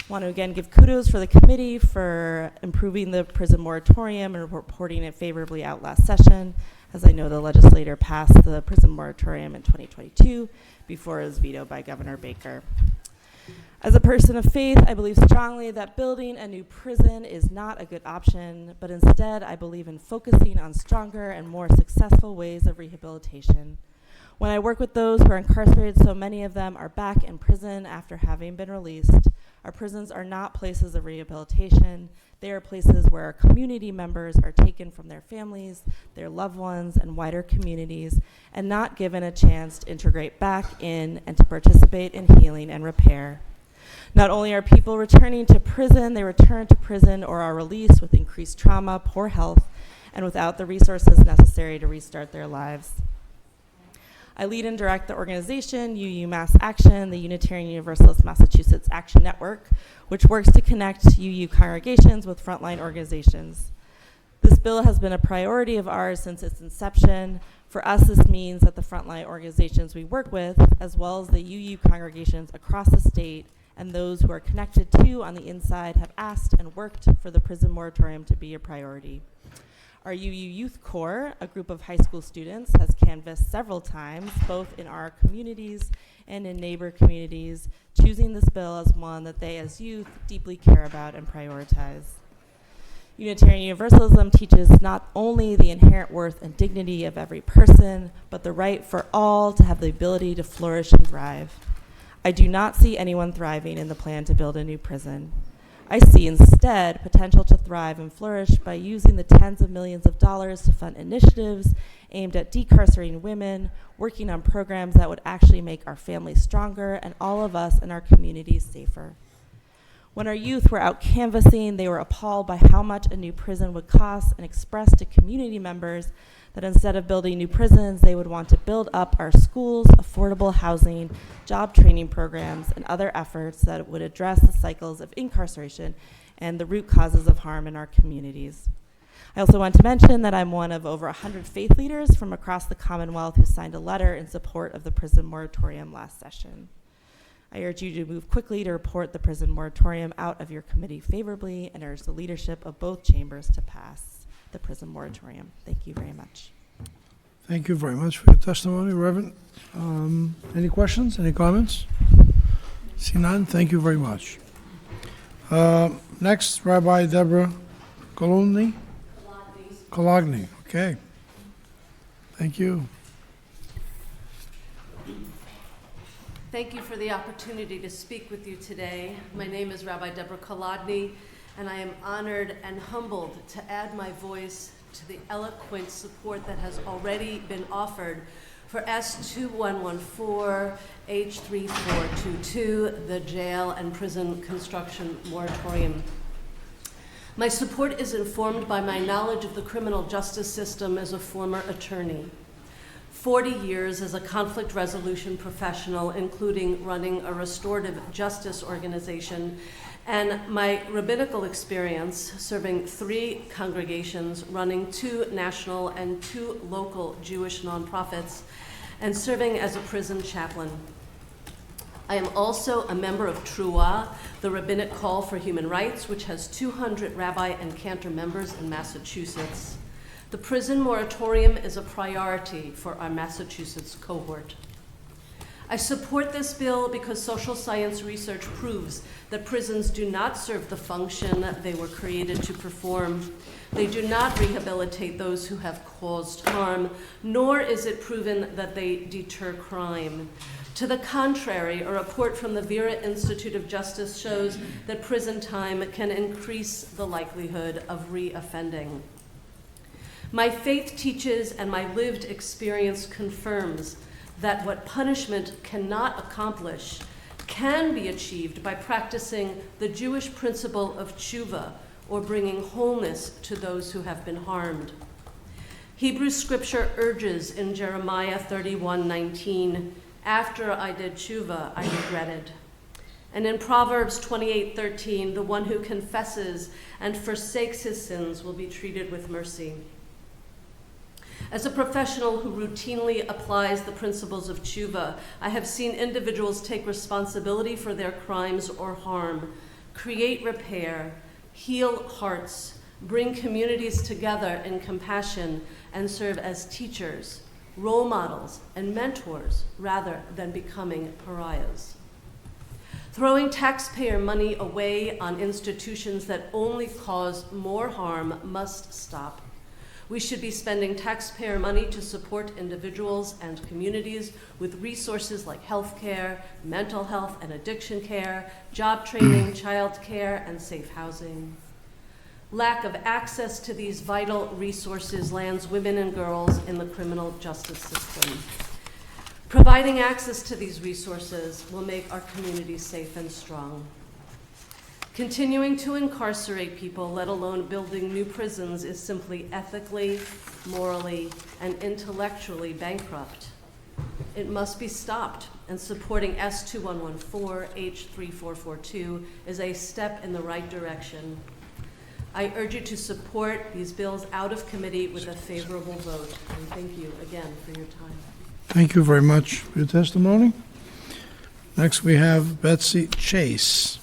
Want to again give kudos for the committee for improving the prison moratorium and reporting it favorably out last session, as I know the legislator passed the prison moratorium in 2022 before it was vetoed by Governor Baker. As a person of faith, I believe strongly that building a new prison is not a good option, but instead I believe in focusing on stronger and more successful ways of rehabilitation. When I work with those who are incarcerated, so many of them are back in prison after having been released. Our prisons are not places of rehabilitation. They are places where our community members are taken from their families, their loved ones, and wider communities, and not given a chance to integrate back in and to participate in healing and repair. Not only are people returning to prison, they return to prison or are released with increased trauma, poor health, and without the resources necessary to restart their lives. I lead and direct the organization UU Mass Action, the Unitarian Universalist Massachusetts Action Network, which works to connect UU congregations with frontline organizations. This bill has been a priority of ours since its inception. For us, this means that the frontline organizations we work with, as well as the UU congregations across the state, and those who are connected to on the inside, have asked and worked for the prison moratorium to be a priority. Our UU Youth Corps, a group of high school students, has canvassed several times, both in our communities and in neighbor communities, choosing this bill as one that they as youth deeply care about and prioritize. Unitarian Universalism teaches not only the inherent worth and dignity of every person, but the right for all to have the ability to flourish and thrive. I do not see anyone thriving in the plan to build a new prison. I see instead potential to thrive and flourish by using the tens of millions of dollars to fund initiatives aimed at decarcerating women, working on programs that would actually make our families stronger and all of us and our communities safer. When our youth were out canvassing, they were appalled by how much a new prison would cost and expressed to community members that instead of building new prisons, they would want to build up our schools, affordable housing, job training programs, and other efforts that would address the cycles of incarceration and the root causes of harm in our communities. I also want to mention that I'm one of over 100 faith leaders from across the Commonwealth who signed a letter in support of the prison moratorium last session. I urge you to move quickly to report the prison moratorium out of your committee favorably and urge the leadership of both chambers to pass the prison moratorium. Thank you very much. Thank you very much for your testimony, Reverend. Any questions, any comments? See none, thank you very much. Next, Rabbi Deborah Kolodny. Okay. Thank you. Thank you for the opportunity to speak with you today. My name is Rabbi Deborah Kolodny, and I am honored and humbled to add my voice to the eloquent support that has already been offered for S2114, H3422, the jail and prison construction moratorium. My support is informed by my knowledge of the criminal justice system as a former attorney. 40 years as a conflict resolution professional, including running a restorative justice organization, and my rabbinical experience serving 3 congregations, running 2 national and 2 local Jewish nonprofits, and serving as a prison chaplain. I am also a member of TRUA, the Rabbinic Call for Human Rights, which has 200 rabbi and cantor members in Massachusetts. The prison moratorium is a priority for our Massachusetts cohort. I support this bill because social science research proves that prisons do not serve the function they were created to perform. They do not rehabilitate those who have caused harm, nor is it proven that they deter crime. To the contrary, a report from the Vera Institute of Justice shows that prison time can increase the likelihood of reoffending. My faith teaches and my lived experience confirms that what punishment cannot accomplish can be achieved by practicing the Jewish principle of tshuva, or bringing wholeness to those who have been harmed. Hebrew scripture urges in Jeremiah 31:19, "After I did tshuva, I regretted." And in Proverbs 28:13, "The one who confesses and forsakes his sins will be treated with mercy." As a professional who routinely applies the principles of tshuva, I have seen individuals take responsibility for their crimes or harm, create repair, heal hearts, bring communities together in compassion, and serve as teachers, role models, and mentors rather than becoming pariahs. Throwing taxpayer money away on institutions that only cause more harm must stop. We should be spending taxpayer money to support individuals and communities with resources like healthcare, mental health and addiction care, job training, child care, and safe housing. Lack of access to these vital resources lands women and girls in the criminal justice system. Providing access to these resources will make our communities safe and strong. Continuing to incarcerate people, let alone building new prisons, is simply ethically, morally, and intellectually bankrupt. It must be stopped, and supporting S2114, H3442 is a step in the right direction. I urge you to support these bills out of committee with a favorable vote, and thank you again for your time. Thank you very much for your testimony. Next, we have Betsy Chase.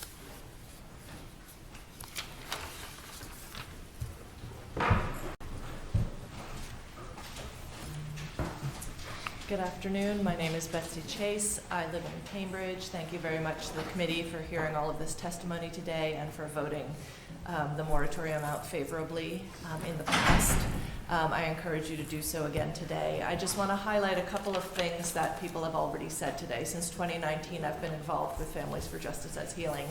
Good afternoon. My name is Betsy Chase. I live in Cambridge. Thank you very much to the committee for hearing all of this testimony today and for voting the moratorium out favorably in the past. I encourage you to do so again today. I just want to highlight a couple of things that people have already said today. Since 2019, I've been involved with Families for Justice as Healing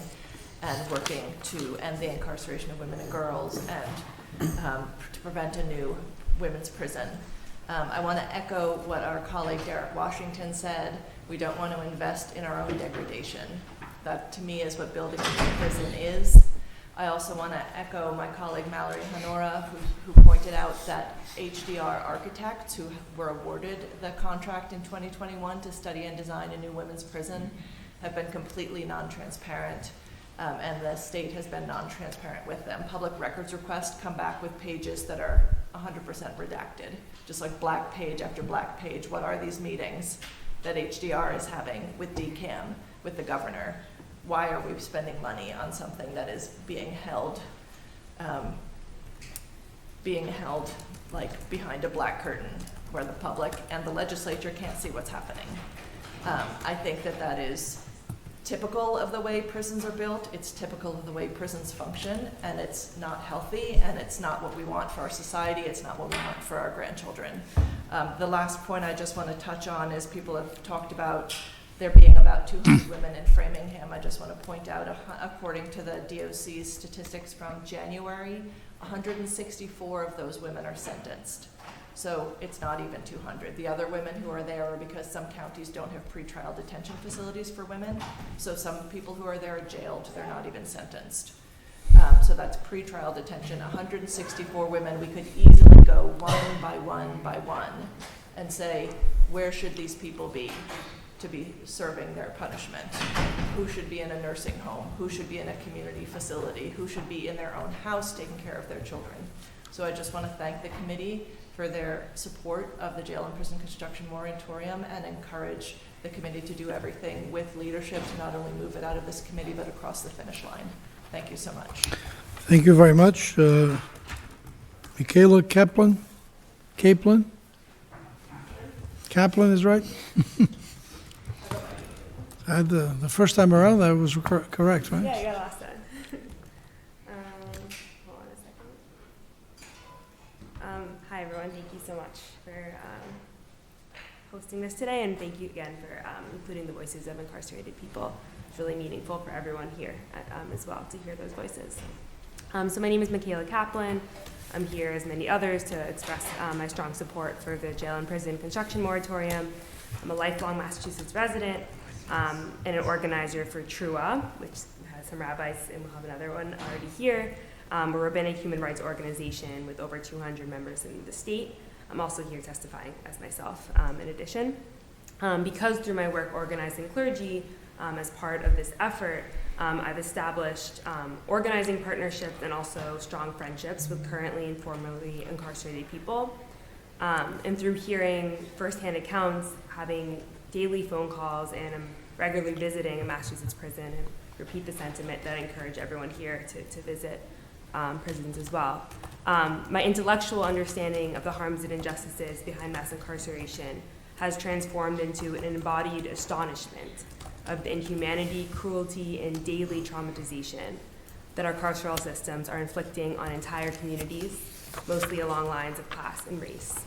and working to end the incarceration of women and girls and to prevent a new women's prison. I want to echo what our colleague Derek Washington said. We don't want to invest in our own degradation. That, to me, is what building a new prison is. I also want to echo my colleague Mallory Honora, who pointed out that HDR architects who were awarded the contract in 2021 to study and design a new women's prison have been completely non-transparent, and the state has been non-transparent with them. Public records requests come back with pages that are 100% redacted, just like black page after black page. What are these meetings that HDR is having with DCAM, with the governor? Why are we spending money on something that is being held like behind a black curtain where the public and the legislature can't see what's happening? I think that is typical of the way prisons are built. It's typical of the way prisons function, and it's not healthy, and it's not what we want for our society. It's not what we want for our grandchildren. The last point I just want to touch on is people have talked about there being about 200 women in Framingham. I just want to point out, according to the DOC's statistics from January, 164 of those women are sentenced. So it's not even 200. The other women who are there are because some counties don't have pretrial detention facilities for women. So some people who are there are jailed. They're not even sentenced. So that's pretrial detention. 164 women. We could easily go one by one by one and say, where should these people be to be serving their punishment? Who should be in a nursing home? Who should be in a community facility? Who should be in their own house taking care of their children? So I just want to thank the committee for their support of the jail and prison construction moratorium and encourage the committee to do everything with leadership to not only move it out of this committee but across the finish line. Thank you so much. Thank you very much. Michaela Kaplan? Kaplan is right? The first time around that was correct, right? Yeah, you got it last time. Hold on a second. Hi, everyone. Thank you so much for hosting this today, and thank you again for including the voices of incarcerated people. It's really meaningful for everyone here as well to hear those voices. So my name is Michaela Kaplan. I'm here, as many others, to express my strong support for the jail and prison construction moratorium. I'm a lifelong Massachusetts resident and an organizer for TRUA, which has some rabbis, and we'll have another one already here. We're a rabbinic human rights organization with over 200 members in the state. I'm also here testifying as myself in addition. Because through my work organizing clergy, as part of this effort, I've established organizing partnerships and also strong friendships with currently and formerly incarcerated people. And through hearing firsthand accounts, having daily phone calls, and I'm regularly visiting a Massachusetts prison, and repeat the sentiment that I encourage everyone here to visit prisons as well. My intellectual understanding of the harms and injustices behind mass incarceration has transformed into an embodied astonishment of the inhumanity, cruelty, and daily traumatization that our carceral systems are inflicting on entire communities, mostly along lines of class and race.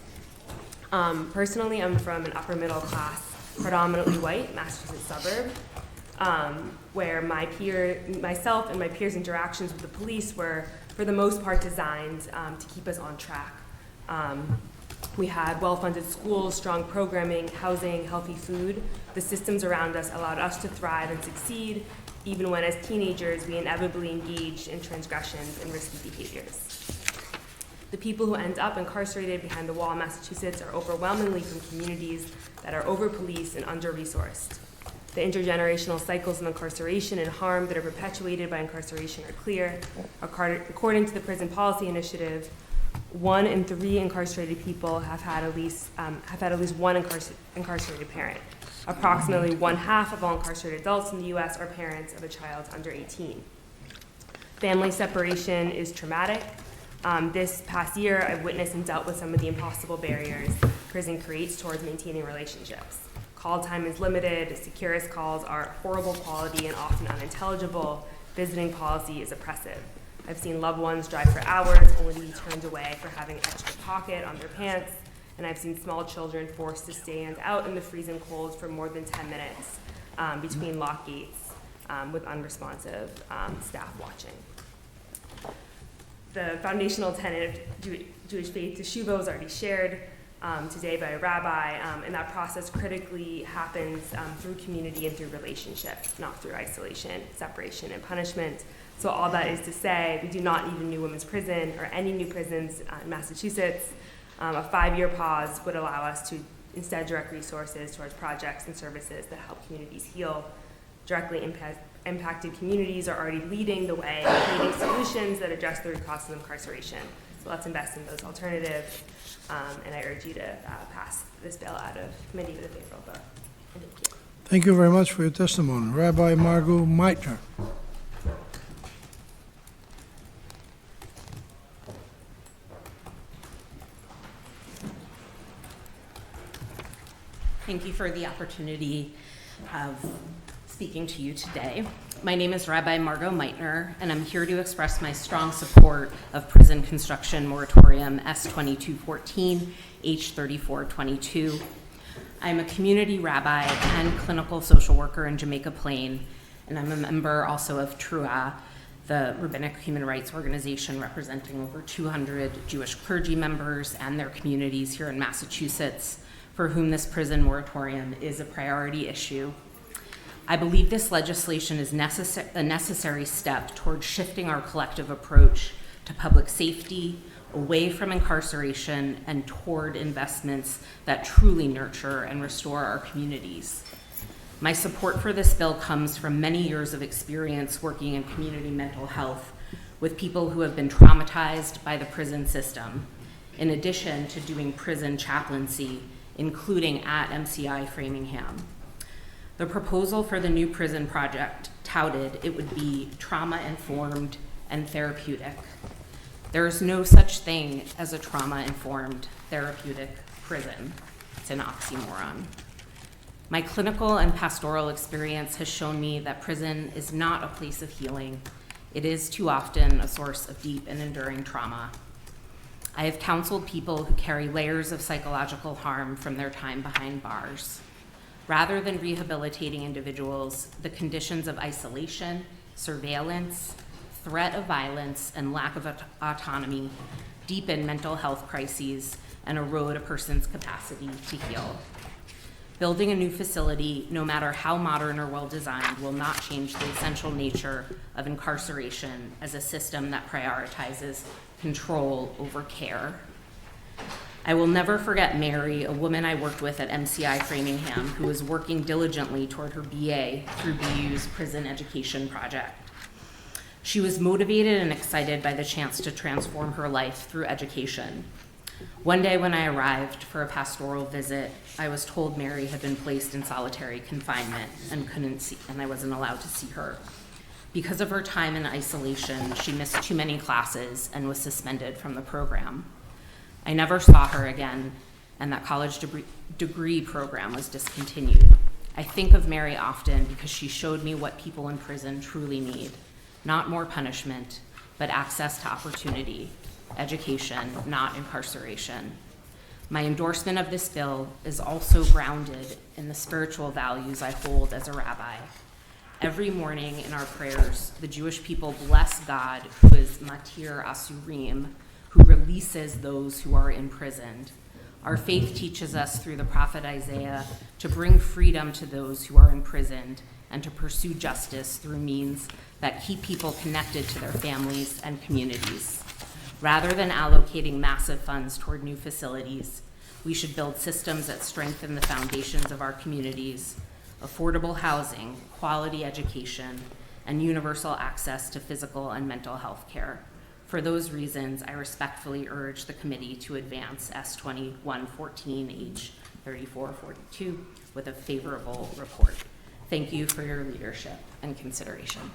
Personally, I'm from an upper middle class, predominantly white Massachusetts suburb, where myself and my peers' interactions with the police were, for the most part, designed to keep us on track. We had well-funded schools, strong programming, housing, healthy food. The systems around us allowed us to thrive and succeed, even when as teenagers we inevitably engaged in transgressions and risky behaviors. The people who end up incarcerated behind the wall in Massachusetts are overwhelmingly from communities that are over-policed and under-resourced. The intergenerational cycles of incarceration and harm that are perpetuated by incarceration are clear. According to the Prison Policy Initiative, 1 in 3 incarcerated people have had at least one incarcerated parent. Approximately 1/2 of all incarcerated adults in the U.S. are parents of a child under 18. Family separation is traumatic. This past year, I've witnessed and dealt with some of the impossible barriers prison creates towards maintaining relationships. Call time is limited, securest calls are horrible quality and often unintelligible, visiting policy is oppressive. I've seen loved ones drive for hours only to be turned away for having an extra pocket on their pants, and I've seen small children forced to stand out in the freezing cold for more than 10 minutes between locked gates with unresponsive staff watching. The foundational tenet of Jewish faith, teshuva, was already shared today by a rabbi, and that process critically happens through community and through relationship, not through isolation, separation, and punishment. So all that is to say, we do not need a new women's prison or any new prisons in Massachusetts. A 5-year pause would allow us to instead direct resources towards projects and services that help communities heal. Directly impacted communities are already leading the way, creating solutions that address the root causes of incarceration. So let's invest in those alternatives, and I urge you to pass this bill out of committee with a favorable vote. Thank you. Thank you very much for your testimony. Rabbi Margot Meitner. Thank you for the opportunity of speaking to you today. My name is Rabbi Margot Meitner, and I'm here to express my strong support of prison construction moratorium S2214, H3422. I'm a community rabbi and clinical social worker in Jamaica Plain, and I'm a member also of TRUA, the rabbinic human rights organization representing over 200 Jewish clergy members and their communities here in Massachusetts, for whom this prison moratorium is a priority issue. I believe this legislation is a necessary step toward shifting our collective approach to public safety, away from incarceration, and toward investments that truly nurture and restore our communities. My support for this bill comes from many years of experience working in community mental health with people who have been traumatized by the prison system, in addition to doing prison chaplaincy, including at MCI-Framingham. The proposal for the new prison project touted it would be trauma-informed and therapeutic. There is no such thing as a trauma-informed therapeutic prison. It's an oxymoron. My clinical and pastoral experience has shown me that prison is not a place of healing. It is too often a source of deep and enduring trauma. I have counseled people who carry layers of psychological harm from their time behind bars. Rather than rehabilitating individuals, the conditions of isolation, surveillance, threat of violence, and lack of autonomy deepen mental health crises and erode a person's capacity to heal. Building a new facility, no matter how modern or well-designed, will not change the essential nature of incarceration as a system that prioritizes control over care. I will never forget Mary, a woman I worked with at MCI-Framingham, who was working diligently toward her BA through BU's prison education project. She was motivated and excited by the chance to transform her life through education. One day when I arrived for a pastoral visit, I was told Mary had been placed in solitary confinement and I wasn't allowed to see her. Because of her time in isolation, she missed too many classes and was suspended from the program. I never saw her again, and that college degree program was discontinued. I think of Mary often because she showed me what people in prison truly need. Not more punishment, but access to opportunity, education, not incarceration. My endorsement of this bill is also grounded in the spiritual values I hold as a rabbi. Every morning in our prayers, the Jewish people bless God, who is Matir Asurim, who releases those who are imprisoned. Our faith teaches us through the prophet Isaiah to bring freedom to those who are imprisoned and to pursue justice through means that keep people connected to their families and communities. Rather than allocating massive funds toward new facilities, we should build systems that strengthen the foundations of our communities, affordable housing, quality education, and universal access to physical and mental health care. For those reasons, I respectfully urge the committee to advance S2114H 3442 with a favorable report. Thank you for your leadership and consideration.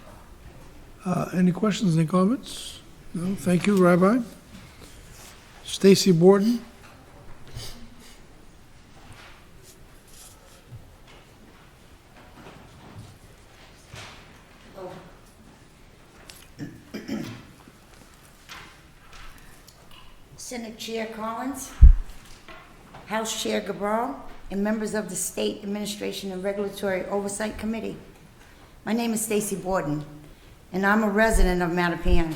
Any questions, any comments? No, thank you, Rabbi. Stacy Borden. Senate Chair Collins, House Chair Gabral, and members of the State Administration and Regulatory Oversight Committee. My name is Stacy Borden, and I'm a resident of Mattapan.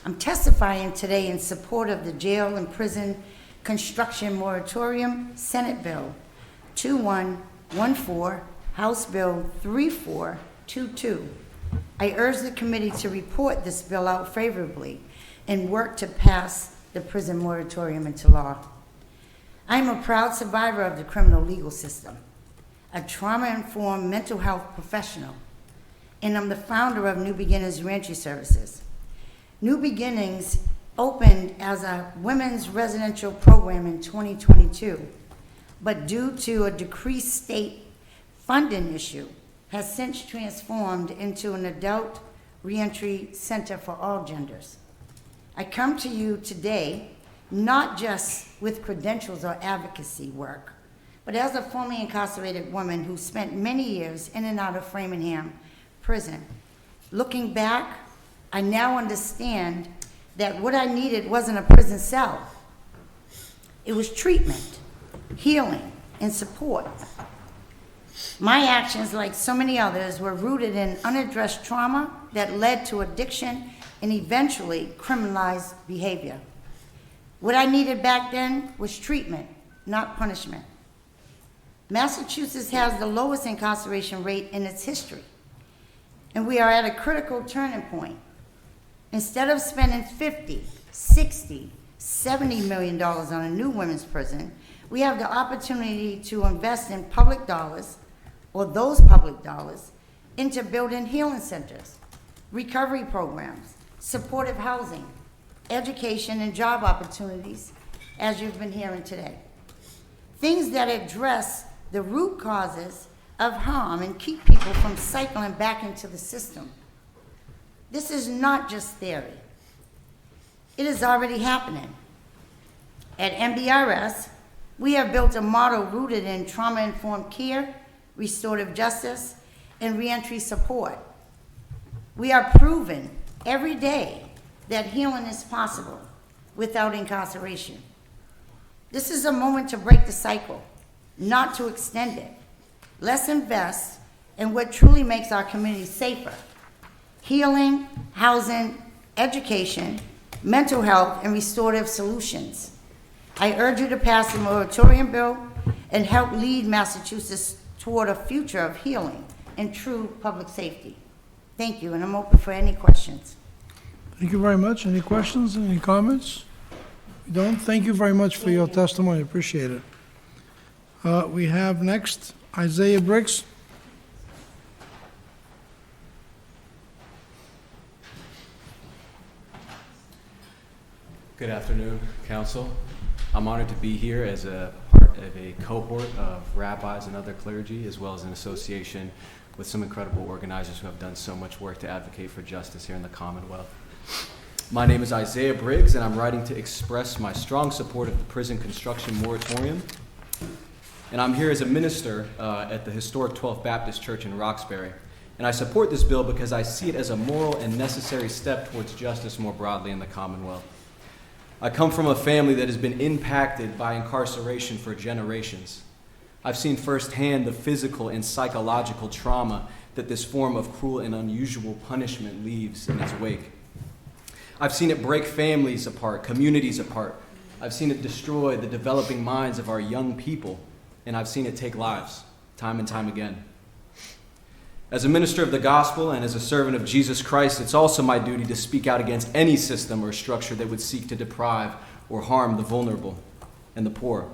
I'm testifying today in support of the Jail and Prison Construction Moratorium Senate Bill 2114, House Bill 3422. I urge the committee to report this bill out favorably and work to pass the prison moratorium into law. I am a proud survivor of the criminal legal system, a trauma-informed mental health professional, and I'm the founder of New Beginnings Reentry Services. New Beginnings opened as a women's residential program in 2022, but due to a decreased state funding issue, has since transformed into an adult reentry center for all genders. I come to you today not just with credentials or advocacy work, but as a formerly incarcerated woman who spent many years in and out of Framingham prison. Looking back, I now understand that what I needed wasn't a prison cell. It was treatment, healing, and support. My actions, like so many others, were rooted in unaddressed trauma that led to addiction and eventually criminalized behavior. What I needed back then was treatment, not punishment. Massachusetts has the lowest incarceration rate in its history, and we are at a critical turning point. Instead of spending $50, $60, $70 million on a new women's prison, we have the opportunity to invest in public dollars, or those public dollars, into building healing centers, recovery programs, supportive housing, education, and job opportunities, as you've been hearing today. Things that address the root causes of harm and keep people from cycling back into the system. This is not just theory. It is already happening. At MBRS, we have built a model rooted in trauma-informed care, restorative justice, and reentry support. We are proving every day that healing is possible without incarceration. This is a moment to break the cycle, not to extend it. Let's invest in what truly makes our community safer: healing, housing, education, mental health, and restorative solutions. I urge you to pass the moratorium bill and help lead Massachusetts toward a future of healing and true public safety. Thank you, and I'm open for any questions. Thank you very much. Any questions, any comments? We don't? Thank you very much for your testimony. Appreciate it. We have next Isaiah Briggs. Good afternoon, Council. I'm honored to be here as a part of a cohort of rabbis and other clergy, as well as an association with some incredible organizers who have done so much work to advocate for justice here in the Commonwealth. My name is Isaiah Briggs, and I'm writing to express my strong support of the prison construction moratorium. And I'm here as a minister at the historic 12th Baptist Church in Roxbury. And I support this bill because I see it as a moral and necessary step towards justice more broadly in the Commonwealth. I come from a family that has been impacted by incarceration for generations. I've seen firsthand the physical and psychological trauma that this form of cruel and unusual punishment leaves in its wake. I've seen it break families apart, communities apart. I've seen it destroy the developing minds of our young people, and I've seen it take lives time and time again. As a minister of the gospel and as a servant of Jesus Christ, it's also my duty to speak out against any system or structure that would seek to deprive or harm the vulnerable and the poor.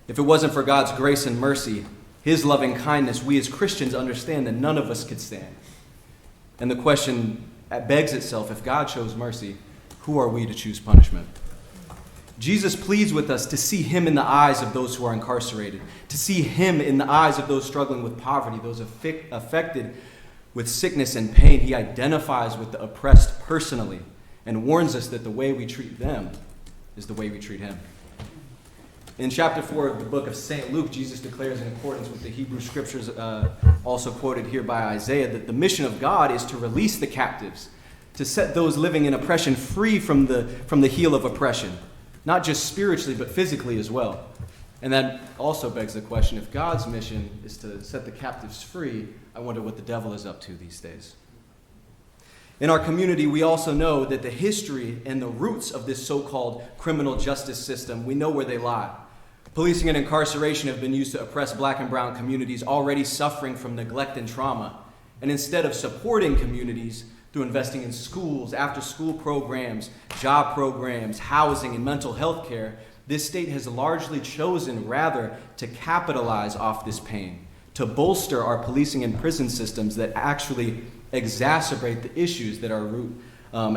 If it wasn't for God's grace and mercy, His loving kindness, we as Christians understand that none of us could stand. And the question begs itself, if God chose mercy, who are we to choose punishment? Jesus pleads with us to see Him in the eyes of those who are incarcerated, to see Him in the eyes of those struggling with poverty, those affected with sickness and pain. He identifies with the oppressed personally and warns us that the way we treat them is the way we treat Him. In chapter 4 of the book of St. Luke, Jesus declares, in accordance with the Hebrew scriptures also quoted here by Isaiah, that the mission of God is to release the captives, to set those living in oppression free from the heel of oppression. Not just spiritually, but physically as well. And that also begs the question, if God's mission is to set the captives free, I wonder what the devil is up to these days. In our community, we also know that the history and the roots of this so-called criminal justice system, we know where they lie. Policing and incarceration have been used to oppress black and brown communities already suffering from neglect and trauma. And instead of supporting communities through investing in schools, after-school programs, job programs, housing, and mental health care, this state has largely chosen, rather, to capitalize off this pain, to bolster our policing and prison systems that actually exacerbate the issues that are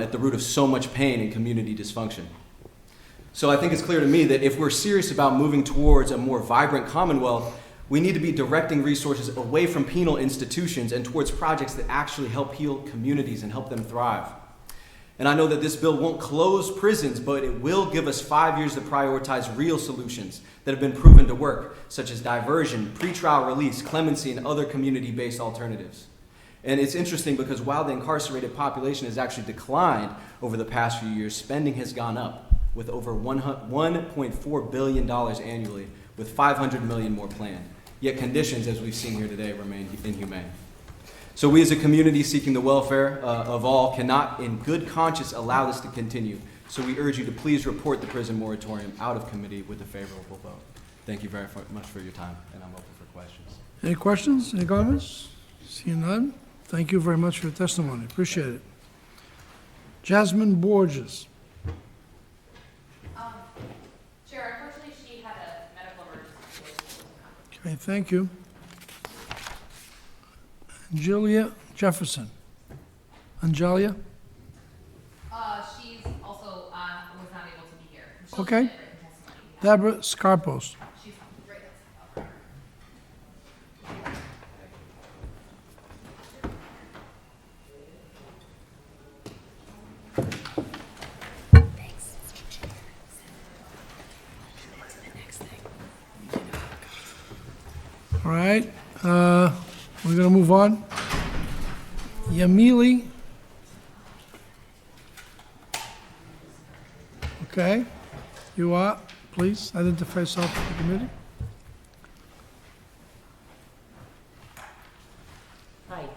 at the root of so much pain and community dysfunction. So I think it's clear to me that if we're serious about moving towards a more vibrant Commonwealth, we need to be directing resources away from penal institutions and towards projects that actually help heal communities and help them thrive. And I know that this bill won't close prisons, but it will give us 5 years to prioritize real solutions that have been proven to work, such as diversion, pretrial release, clemency, and other community-based alternatives. And it's interesting because while the incarcerated population has actually declined over the past few years, spending has gone up with over $1.4 billion annually, with 500 million more planned. Yet conditions, as we've seen here today, remain inhumane. So we as a community seeking the welfare of all cannot in good conscience allow this to continue. So we urge you to please report the prison moratorium out of committee with a favorable vote. Thank you very much for your time, and I'm open for questions. Any questions, any comments? Seeing none, thank you very much for your testimony. Appreciate it. Jasmine Borges. Chair, unfortunately, she had a medical emergency. Okay, thank you. Angelia Jefferson. Angelia? She's also was not able to be here. She'll Okay. submit written testimony. Deborah Scarpos. She's great. All right, we're going to move on. Yamili. Okay, you are. Please identify yourself to the committee. Hi.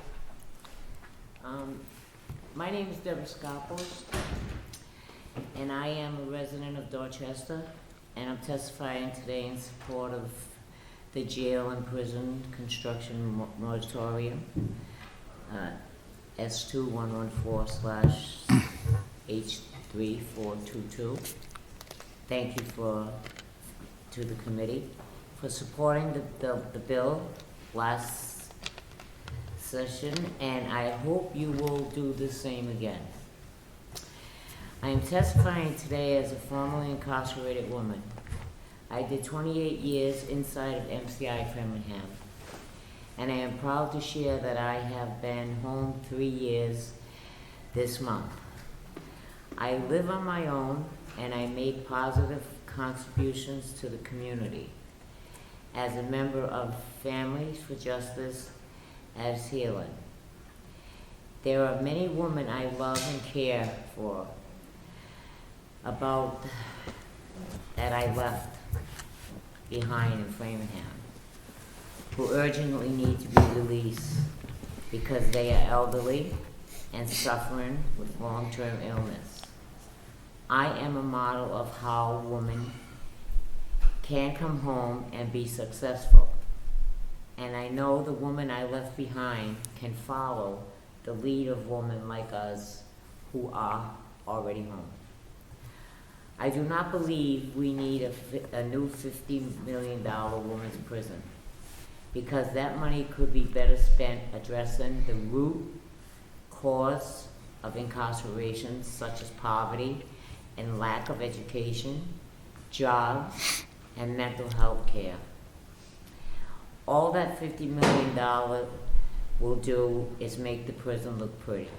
My name is Deborah Scarpos, and I am a resident of Dorchester, and I'm testifying today in support of the jail and prison construction moratorium, S2114/H3422. Thank you to the committee for supporting the bill last session, and I hope you will do the same again. I am testifying today as a formerly incarcerated woman I did 28 years inside of MCI-Framingham, and I am proud to share that I have been home 3 years this month. I live on my own, and I make positive contributions to the community. As a member of Families for Justice as Healing. There are many women I love and care for about that I left behind in Framingham, who urgently need to be released because they are elderly and suffering with long-term illness. I am a model of how women can come home and be successful. And I know the woman I left behind can follow the lead of women like us who are already home. I do not believe we need a new $50 million women's prison, because that money could be better spent addressing the root cause of incarceration, such as poverty and lack of education, jobs, and mental health care. All that $50 million will do is make the prison look pretty.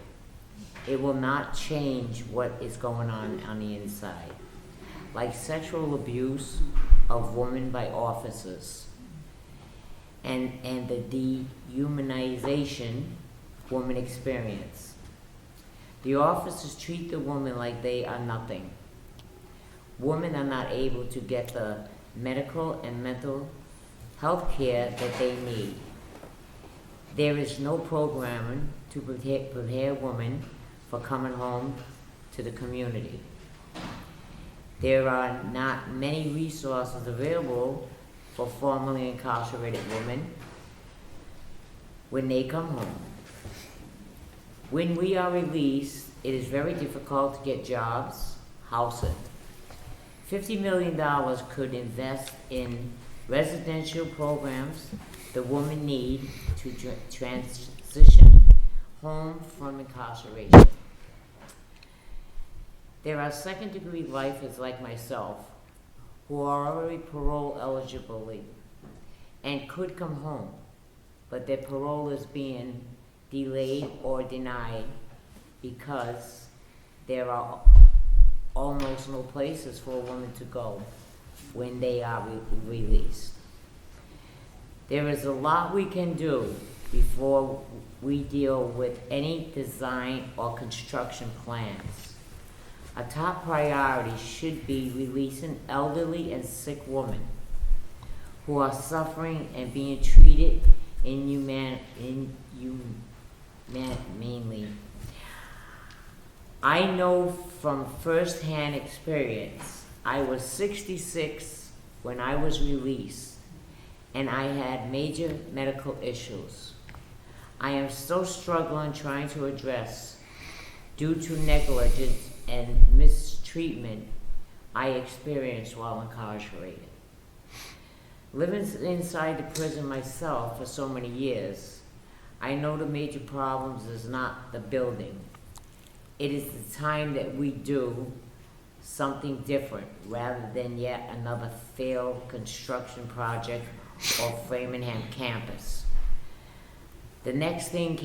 It will not change what is going on the inside, like sexual abuse of women by officers and the dehumanization women experience. The officers treat the women like they are nothing. Women are not able to get the medical and mental health care that they need. There is no programming to prepare women for coming home to the community. There are not many resources available for formerly incarcerated women when they come home. When we are released, it is very difficult to get jobs, housing. $50 million could invest in residential programs the women need to transition home from incarceration. There are second-degree lifers like myself who are already parole eligible and could come home, but their parole is being delayed or denied because there are almost no places for a woman to go when they are released. There is a lot we can do before we deal with any design or construction plans. A top priority should be releasing elderly and sick women who are suffering and being treated inhumanely. I know from first-hand experience. I was 66 when I was released, and I had major medical issues. I am still struggling trying to address due to negligence and mistreatment I experienced while incarcerated. Living inside the prison myself for so many years, I know the major problems is not the building. It is the time that we do something different rather than yet another failed construction project or Framingham campus. The next thing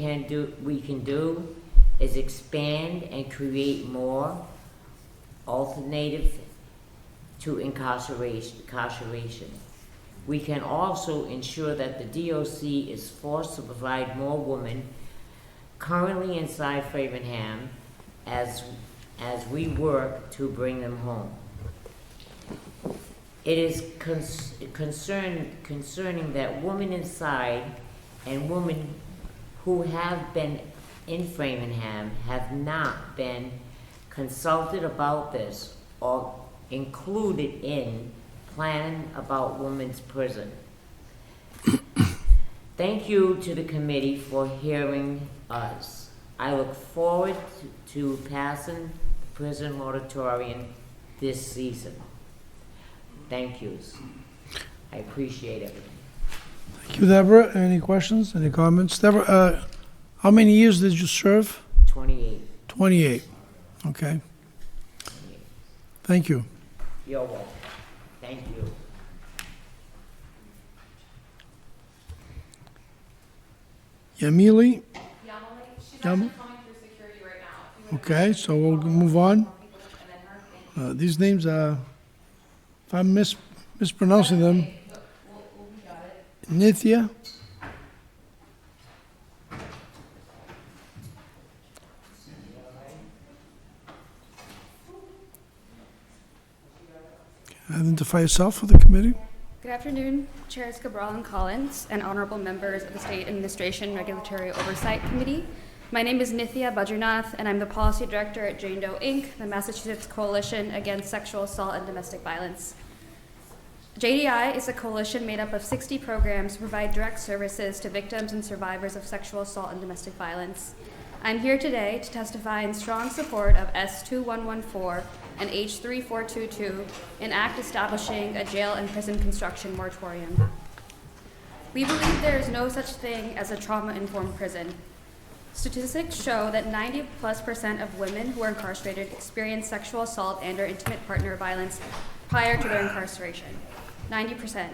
we can do is expand and create more alternative to incarceration. We can also ensure that the DOC is forced to provide more women currently inside Framingham as we work to bring them home. It is concerning that women inside and women who have been in Framingham have not been consulted about this or included in planning about women's prison. Thank you to the committee for hearing us. I look forward to passing the prison moratorium this season. Thank yous. I appreciate everything. Thank you, Deborah. Any questions, any comments? Deborah, how many years did you serve? 28. 28. Okay. Thank you. You're welcome. Thank you. Yamili? She's Yam- actually coming through security right now. Okay, so we'll move on. These names are, if I'm mispronouncing them, Nithya? Identify yourself for the committee. Good afternoon, Chairs Cabral and Collins, and honorable members of the State Administration Regulatory Oversight Committee. My name is Nithya Bajranath, and I'm the Policy Director at Jane Doe, Inc., the Massachusetts Coalition Against Sexual Assault and Domestic Violence. JDI is a coalition made up of 60 programs to provide direct services to victims and survivors of sexual assault and domestic violence. I'm here today to testify in strong support of S2114 and H3422, an act establishing a jail and prison construction moratorium. We believe there is no such thing as a trauma-informed prison. Statistics show that 90+% of women who are incarcerated experience sexual assault and/or intimate partner violence prior to their incarceration. 90%.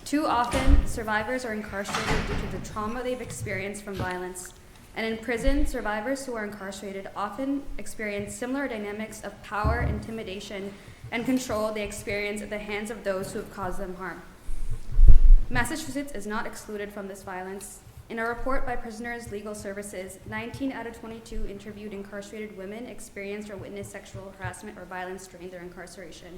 Too often, survivors are incarcerated due to the trauma they've experienced from violence. And in prison, survivors who are incarcerated often experience similar dynamics of power, intimidation, and control they experience at the hands of those who have caused them harm. Massachusetts is not excluded from this violence. In a report by Prisoners Legal Services, 19 out of 22 interviewed incarcerated women experienced or witnessed sexual harassment or violence during their incarceration.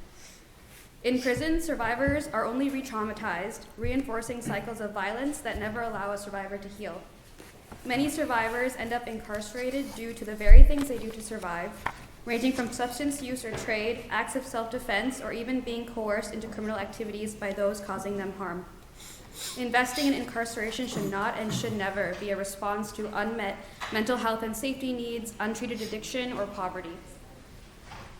In prison, survivors are only re-traumatized, reinforcing cycles of violence that never allow a survivor to heal. Many survivors end up incarcerated due to the very things they do to survive, ranging from substance use or trade, acts of self-defense, or even being coerced into criminal activities by those causing them harm. Investing in incarceration should not and should never be a response to unmet mental health and safety needs, untreated addiction, or poverty.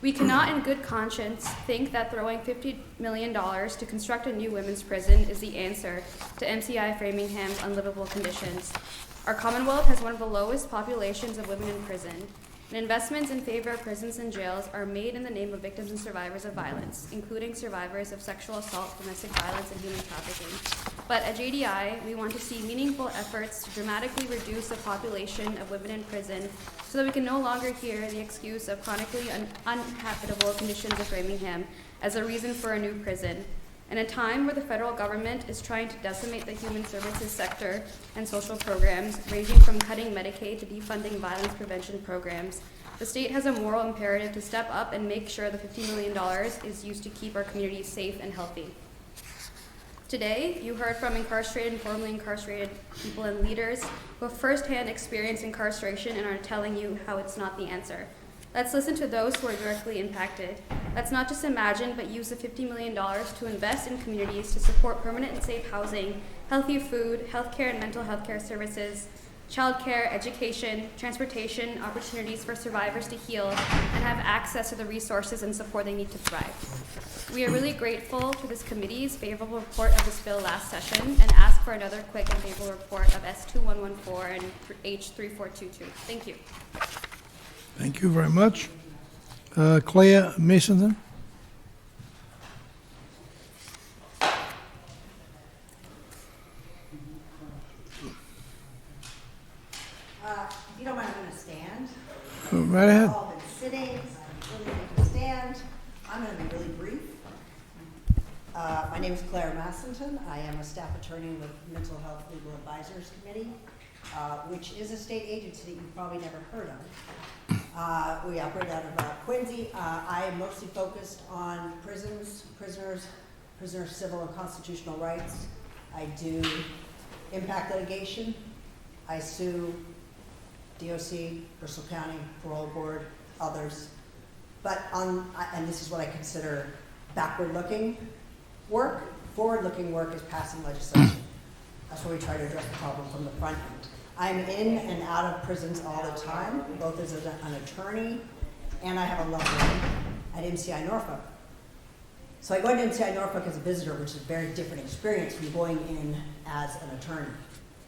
We cannot in good conscience think that throwing $50 million to construct a new women's prison is the answer to MCI-Framingham's unlivable conditions. Our Commonwealth has one of the lowest populations of women in prison, and investments in favor of prisons and jails are made in the name of victims and survivors of violence, including survivors of sexual assault, domestic violence, and human trafficking. But at JDI, we want to see meaningful efforts to dramatically reduce the population of women in prison so that we can no longer hear the excuse of chronically uninhabitable conditions of Framingham as a reason for a new prison. In a time where the federal government is trying to decimate the human services sector and social programs, ranging from cutting Medicaid to defunding violence prevention programs, the state has a moral imperative to step up and make sure the $50 million is used to keep our communities safe and healthy. Today, you heard from incarcerated and formerly incarcerated people and leaders who have firsthand experienced incarceration and are telling you how it's not the answer. Let's listen to those who are directly impacted. Let's not just imagine, but use the $50 million to invest in communities to support permanent and safe housing, healthy food, healthcare and mental health care services, childcare, education, transportation, opportunities for survivors to heal, and have access to the resources and support they need to thrive. We are really grateful for this committee's favorable report of this bill last session and ask for another quick and favorable report of S2114 and H3422. Thank you. Thank you very much. Claire Masonton? If you don't mind, I'm going to stand. Go right ahead. We've all been sitting, really need to stand. I'm going to be really brief. My name is Claire Massington. I am a staff attorney with Mental Health Legal Advisors Committee, which is a state agency that you've probably never heard of. We operate out of Quincy. I am mostly focused on prisons, prisoners' civil and constitutional rights. I do impact litigation. I sue DOC, Bristol County, Parole Board, others. But and this is what I consider backward-looking work. Forward-looking work is passing legislation. That's where we try to address the problem from the front end. I'm in and out of prisons all the time, both as an attorney, and I have a loved one at MCI-Norfolk. So I go into MCI-Norfolk as a visitor, which is a very different experience from going in as an attorney.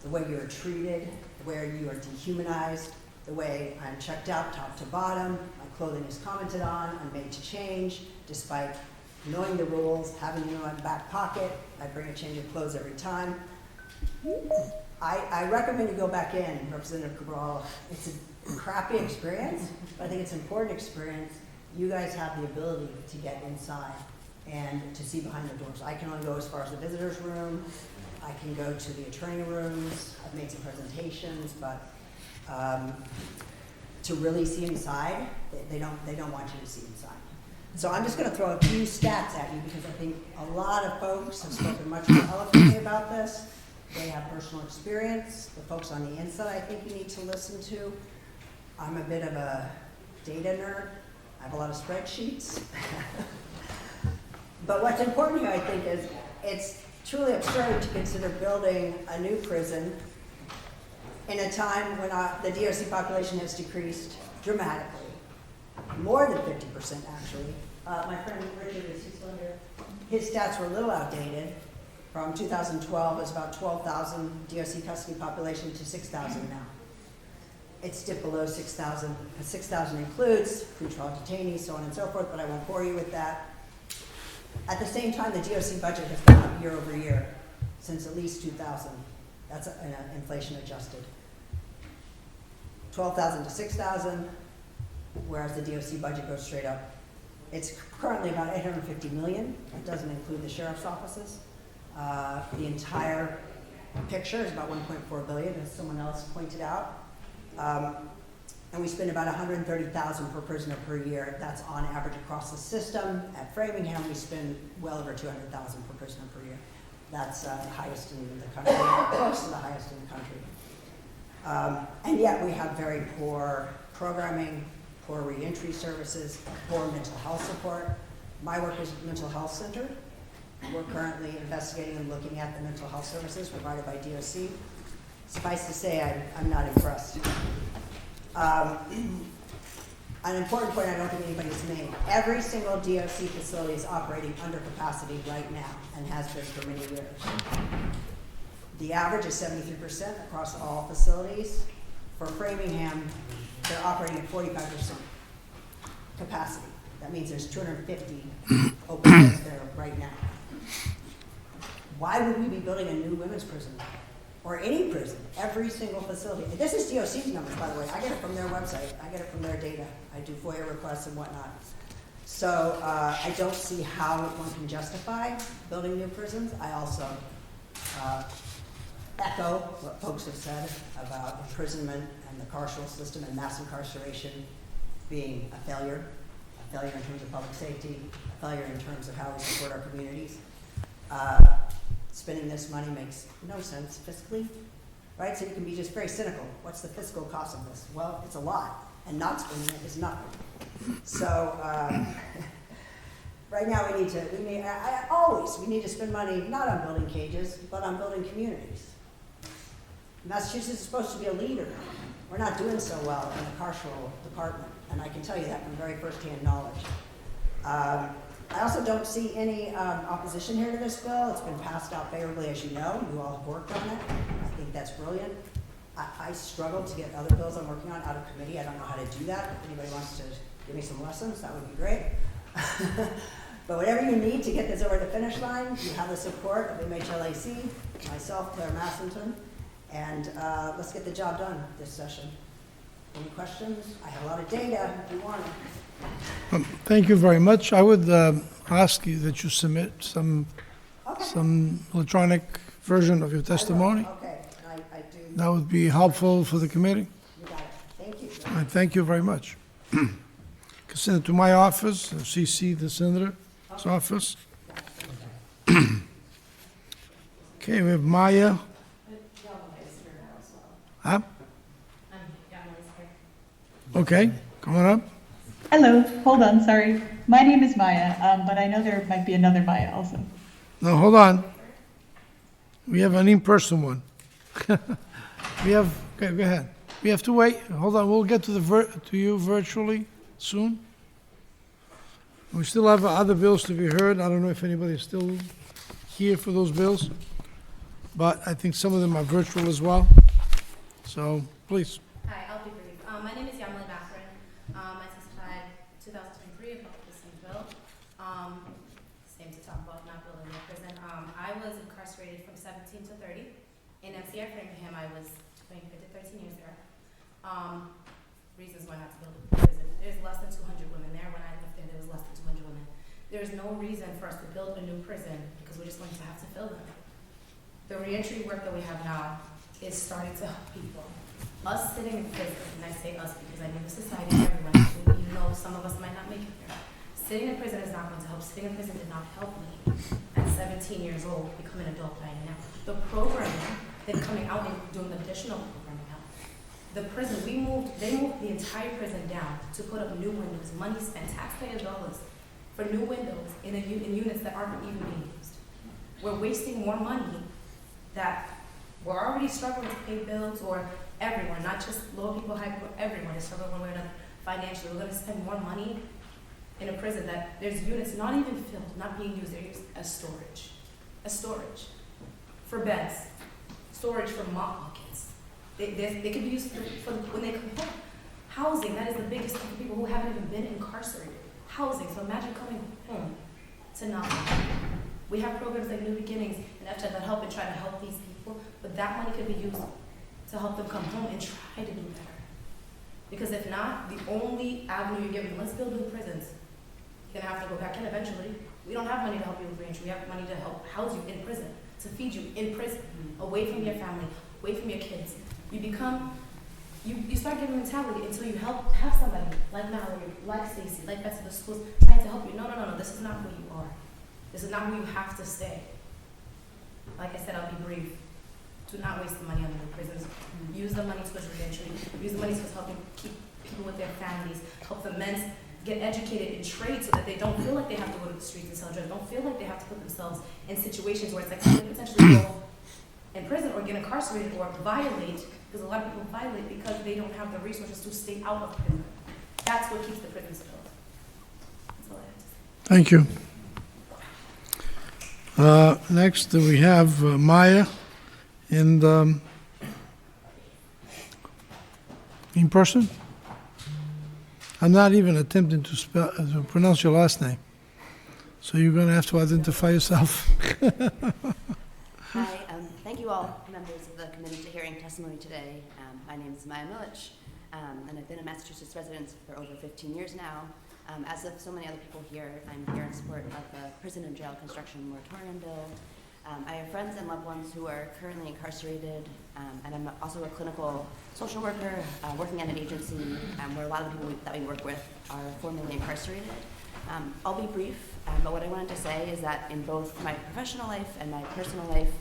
The way you are treated, the way you are dehumanized, the way I'm checked out top to bottom, my clothing is commented on, I'm made to change, despite knowing the rules, having them in my back pocket. I bring a change of clothes every time. I recommend you go back in, Representative Cabral. It's a crappy experience, but I think it's an important experience. You guys have the ability to get inside and to see behind the doors. I can only go as far as the visitors room. I can go to the attorney rooms. I've made some presentations, but to really see inside, they don't want you to see inside. So I'm just going to throw a few stats at you because I think a lot of folks have spoken much more eloquently about this. They have personal experience. The folks on the inside, I think you need to listen to. I'm a bit of a data nerd. I have a lot of spreadsheets. But what's important here, I think, is it's truly absurd to consider building a new prison in a time when the DOC population has decreased dramatically, more than 50% actually. My friend Richard, is he still here? His stats were a little outdated. From 2012, it's about 12,000 DOC custody population to 6,000 now. It's dipped below 6,000. 6,000 includes pretrial detainees, so on and so forth, but I won't bore you with that. At the same time, the DOC budget has gone up year over year since at least 2000. That's inflation adjusted. 12,000 to 6,000, whereas the DOC budget goes straight up. It's currently about $850 million. That doesn't include the sheriff's offices. The entire picture is about $1.4 billion, as someone else pointed out. And we spend about $130,000 per prisoner per year. That's on average across the system. At Framingham, we spend well over $200,000 per prisoner per year. That's the highest in the country, close to the highest in the country. And yet we have very poor programming, poor reentry services, poor mental health support. My work is mental health center. We're currently investigating and looking at the mental health services provided by DOC. Suffice to say, I'm not impressed. An important point I don't think anybody's made. Every single DOC facility is operating under capacity right now and has been for many years. The average is 73% across all facilities. For Framingham, they're operating at 45% capacity. That means there's 250 open beds there right now. Why would we be building a new women's prison? Or any prison, every single facility. This is DOC's numbers, by the way. I get it from their website. I get it from their data. I do FOIA requests and whatnot. So I don't see how one can justify building new prisons. I also echo what folks have said about imprisonment and the carceral system and mass incarceration being a failure in terms of public safety, a failure in terms of how we support our communities. Spending this money makes no sense fiscally, right? So you can be just very cynical. What's the fiscal cost of this? Well, it's a lot, and not spending it is nothing. So right now we need to spend money not on building cages, but on building communities. Massachusetts is supposed to be a leader. We're not doing so well in the carceral department, and I can tell you that from very firsthand knowledge. I also don't see any opposition here to this bill. It's been passed out favorably, as you know. You all have worked on it. I think that's brilliant. I struggle to get other bills I'm working on out of committee. I don't know how to do that. If anybody wants to give me some lessons, that would be great. But whatever you need to get this over the finish line, you have the support of MHLAC, myself, Claire Massington, and let's get the job done this session. Any questions? I have a lot of data if you want it. Thank you very much. I would ask you that you submit some electronic version of your testimony. Okay, I do. That would be helpful for the committee. You got it. Thank you. And thank you very much. Can send it to my office, CC the senator's office. Okay, we have Maya. Huh? Okay, come on up. Hello, hold on, sorry. My name is Maya, but I know there might be another Maya also. No, hold on. We have an in-person one. Okay, go ahead. We have to wait. Hold on, we'll get to you virtually soon. We still have other bills to be heard. I don't know if anybody's still here for those bills, but I think some of them are virtual as well. So, please. Hi, I'll be brief. My name is Yamali Bakrin. I testified 2023 about the same bill. Same to talk about not building a prison. I was incarcerated from 17 to 30 in Framingham, I did 13 years there. Reasons why not to build a prison. There's less than 200 women there. When I left there, there was less than 200 women. There's no reason for us to build a new prison because we're just going to have to fill them. The reentry work that we have now is starting to help people. Us sitting in prison, and I say us because I mean the society, everyone, even though some of us might not make it there. Sitting in prison is not going to help. Sitting in prison did not help me at 17 years old become an adult I am now. The programming, then coming out and doing additional programming help. The prison, they moved the entire prison down to put up new windows, money spent, taxpayer dollars for new windows in units that aren't even being used. We're wasting more money that we're already struggling to pay bills, or everyone, not just low people, high people, everyone is struggling one way or another financially. We're going to spend more money in a prison that there's units not even filled, not being used. They're used as storage. As storage for beds, storage for mop buckets. They can be used for when they come home. Housing, that is the biggest thing for people who haven't even been incarcerated. Housing, so imagine coming home to nothing. We have programs like New Beginnings and FTED that help and try to help these people, but that money could be used to help them come home and try to do better. Because if not, the only avenue you're giving, let's build new prisons. You're gonna have to go back in eventually. We don't have money to help you with reentry. We have money to help house you in prison, to feed you in prison, away from your family, away from your kids. You start getting mentality until you have somebody like Mallory, like Stacy, like Betsy, the schools trying to help you. No, this is not who you are. This is not where you have to stay. Like I said, I'll be brief. Do not waste the money on the new prisons. Use the money towards reentry. Use the money towards helping keep people with their families. Help the men get educated in trade so that they don't feel like they have to go to the streets and sell drugs. Don't feel like they have to put themselves in situations where it's like they potentially go in prison or get incarcerated or violate, because a lot of people violate because they don't have the resources to stay out of prison. That's what keeps the prisons filled. That's all I have to say. Thank you. Next, we have Maya in person. I'm not even attempting to pronounce your last name, so you're going to have to identify yourself. Hi, thank you all, members of the committee, for hearing testimony today. My name is Maya Milich, and I've been a Massachusetts resident for over 15 years now. As of so many other people here, I'm here in support of the prison and jail construction moratorium bill. I have friends and loved ones who are currently incarcerated, and I'm also a clinical social worker working at an agency where a lot of the people that we work with are formerly incarcerated. I'll be brief, but what I wanted to say is that in both my professional life and my personal life,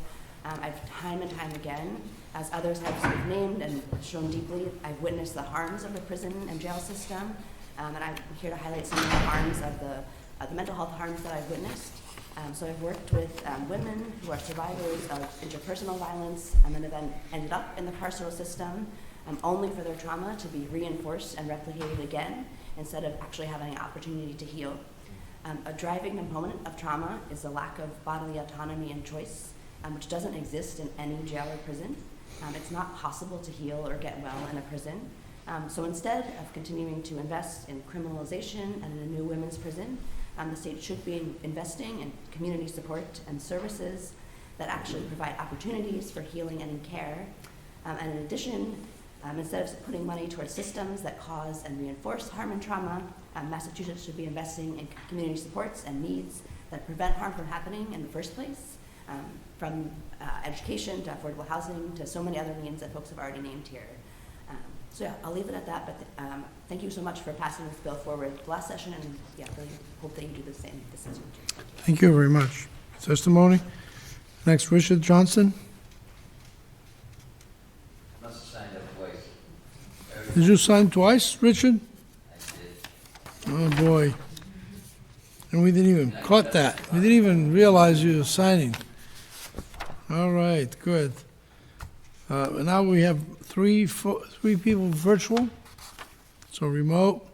I've time and time again, as others have sort of named and shown deeply, I've witnessed the harms of the prison and jail system, and I'm here to highlight some of the harms of the mental health harms that I've witnessed. So I've worked with women who are survivors of interpersonal violence and then ended up in the carceral system only for their trauma to be reinforced and replicated again instead of actually having an opportunity to heal. A driving component of trauma is the lack of bodily autonomy and choice, which doesn't exist in any jail or prison. It's not possible to heal or get well in a prison. So instead of continuing to invest in criminalization and in a new women's prison, the state should be investing in community support and services that actually provide opportunities for healing and in care. And in addition, instead of putting money towards systems that cause and reinforce harm and trauma, Massachusetts should be investing in community supports and needs that prevent harm from happening in the first place, from education to affordable housing to so many other means that folks have already named here. So yeah, I'll leave it at that, but thank you so much for passing this bill forward last session, and yeah, really hope that you do the same this session. Thank you very much. Testimony. Next, Richard Johnson. Must have signed up twice. Did you sign twice, Richard? I did. Oh, boy. And we didn't even caught that. We didn't even realize you were signing. All right, good. Now we have three people virtual, so remote.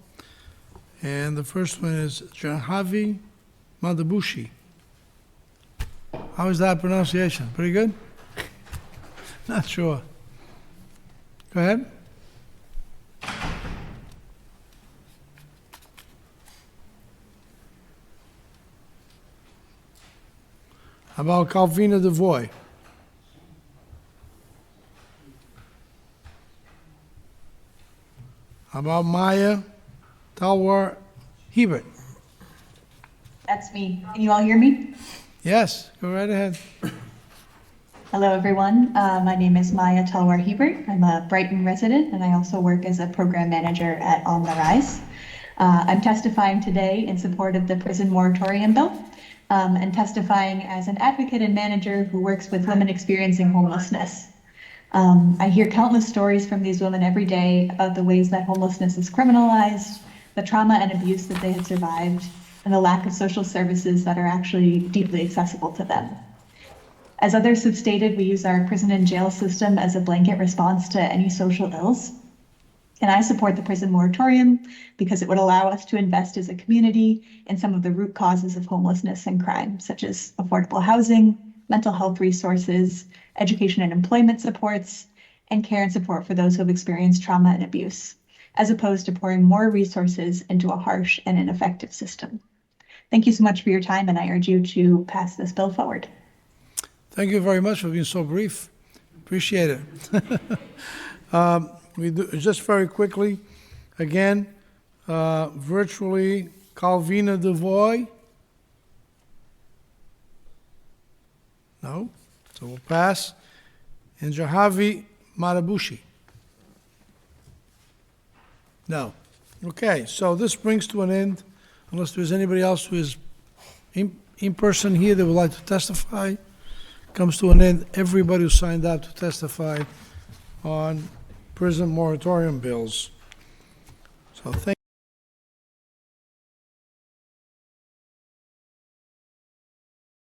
And the first one is Jahavi Madabushi. How is that pronunciation? Pretty good? Not sure. Go ahead. How about Calvina Devoy? How about Maya Talwar Hebert? That's me. Can you all hear me? Yes, go right ahead. Hello, everyone. My name is Maya Talwar Hebert. I'm a Brighton resident, and I also work as a program manager at On the Rise. I'm testifying today in support of the prison moratorium bill, and testifying as an advocate and manager who works with women experiencing homelessness. I hear countless stories from these women every day about the ways that homelessness is criminalized, the trauma and abuse that they have survived, and the lack of social services that are actually deeply accessible to them. As others have stated, we use our prison and jail system as a blanket response to any social ills. And I support the prison moratorium because it would allow us to invest as a community in some of the root causes of homelessness and crime, such as affordable housing, mental health resources, education and employment supports, and care and support for those who have experienced trauma and abuse, as opposed to pouring more resources into a harsh and ineffective system. Thank you so much for your time, and I urge you to pass this bill forward. Thank you very much for being so brief. Appreciate it. We do, just very quickly, again, virtually, Calvina Devoy. No, so we'll pass. And Jahavi Marabushi. No. Okay, so this brings to an end, unless there's anybody else who is in person here that would like to testify, comes to an end. Everybody who signed up to testify on prison moratorium bills. So thank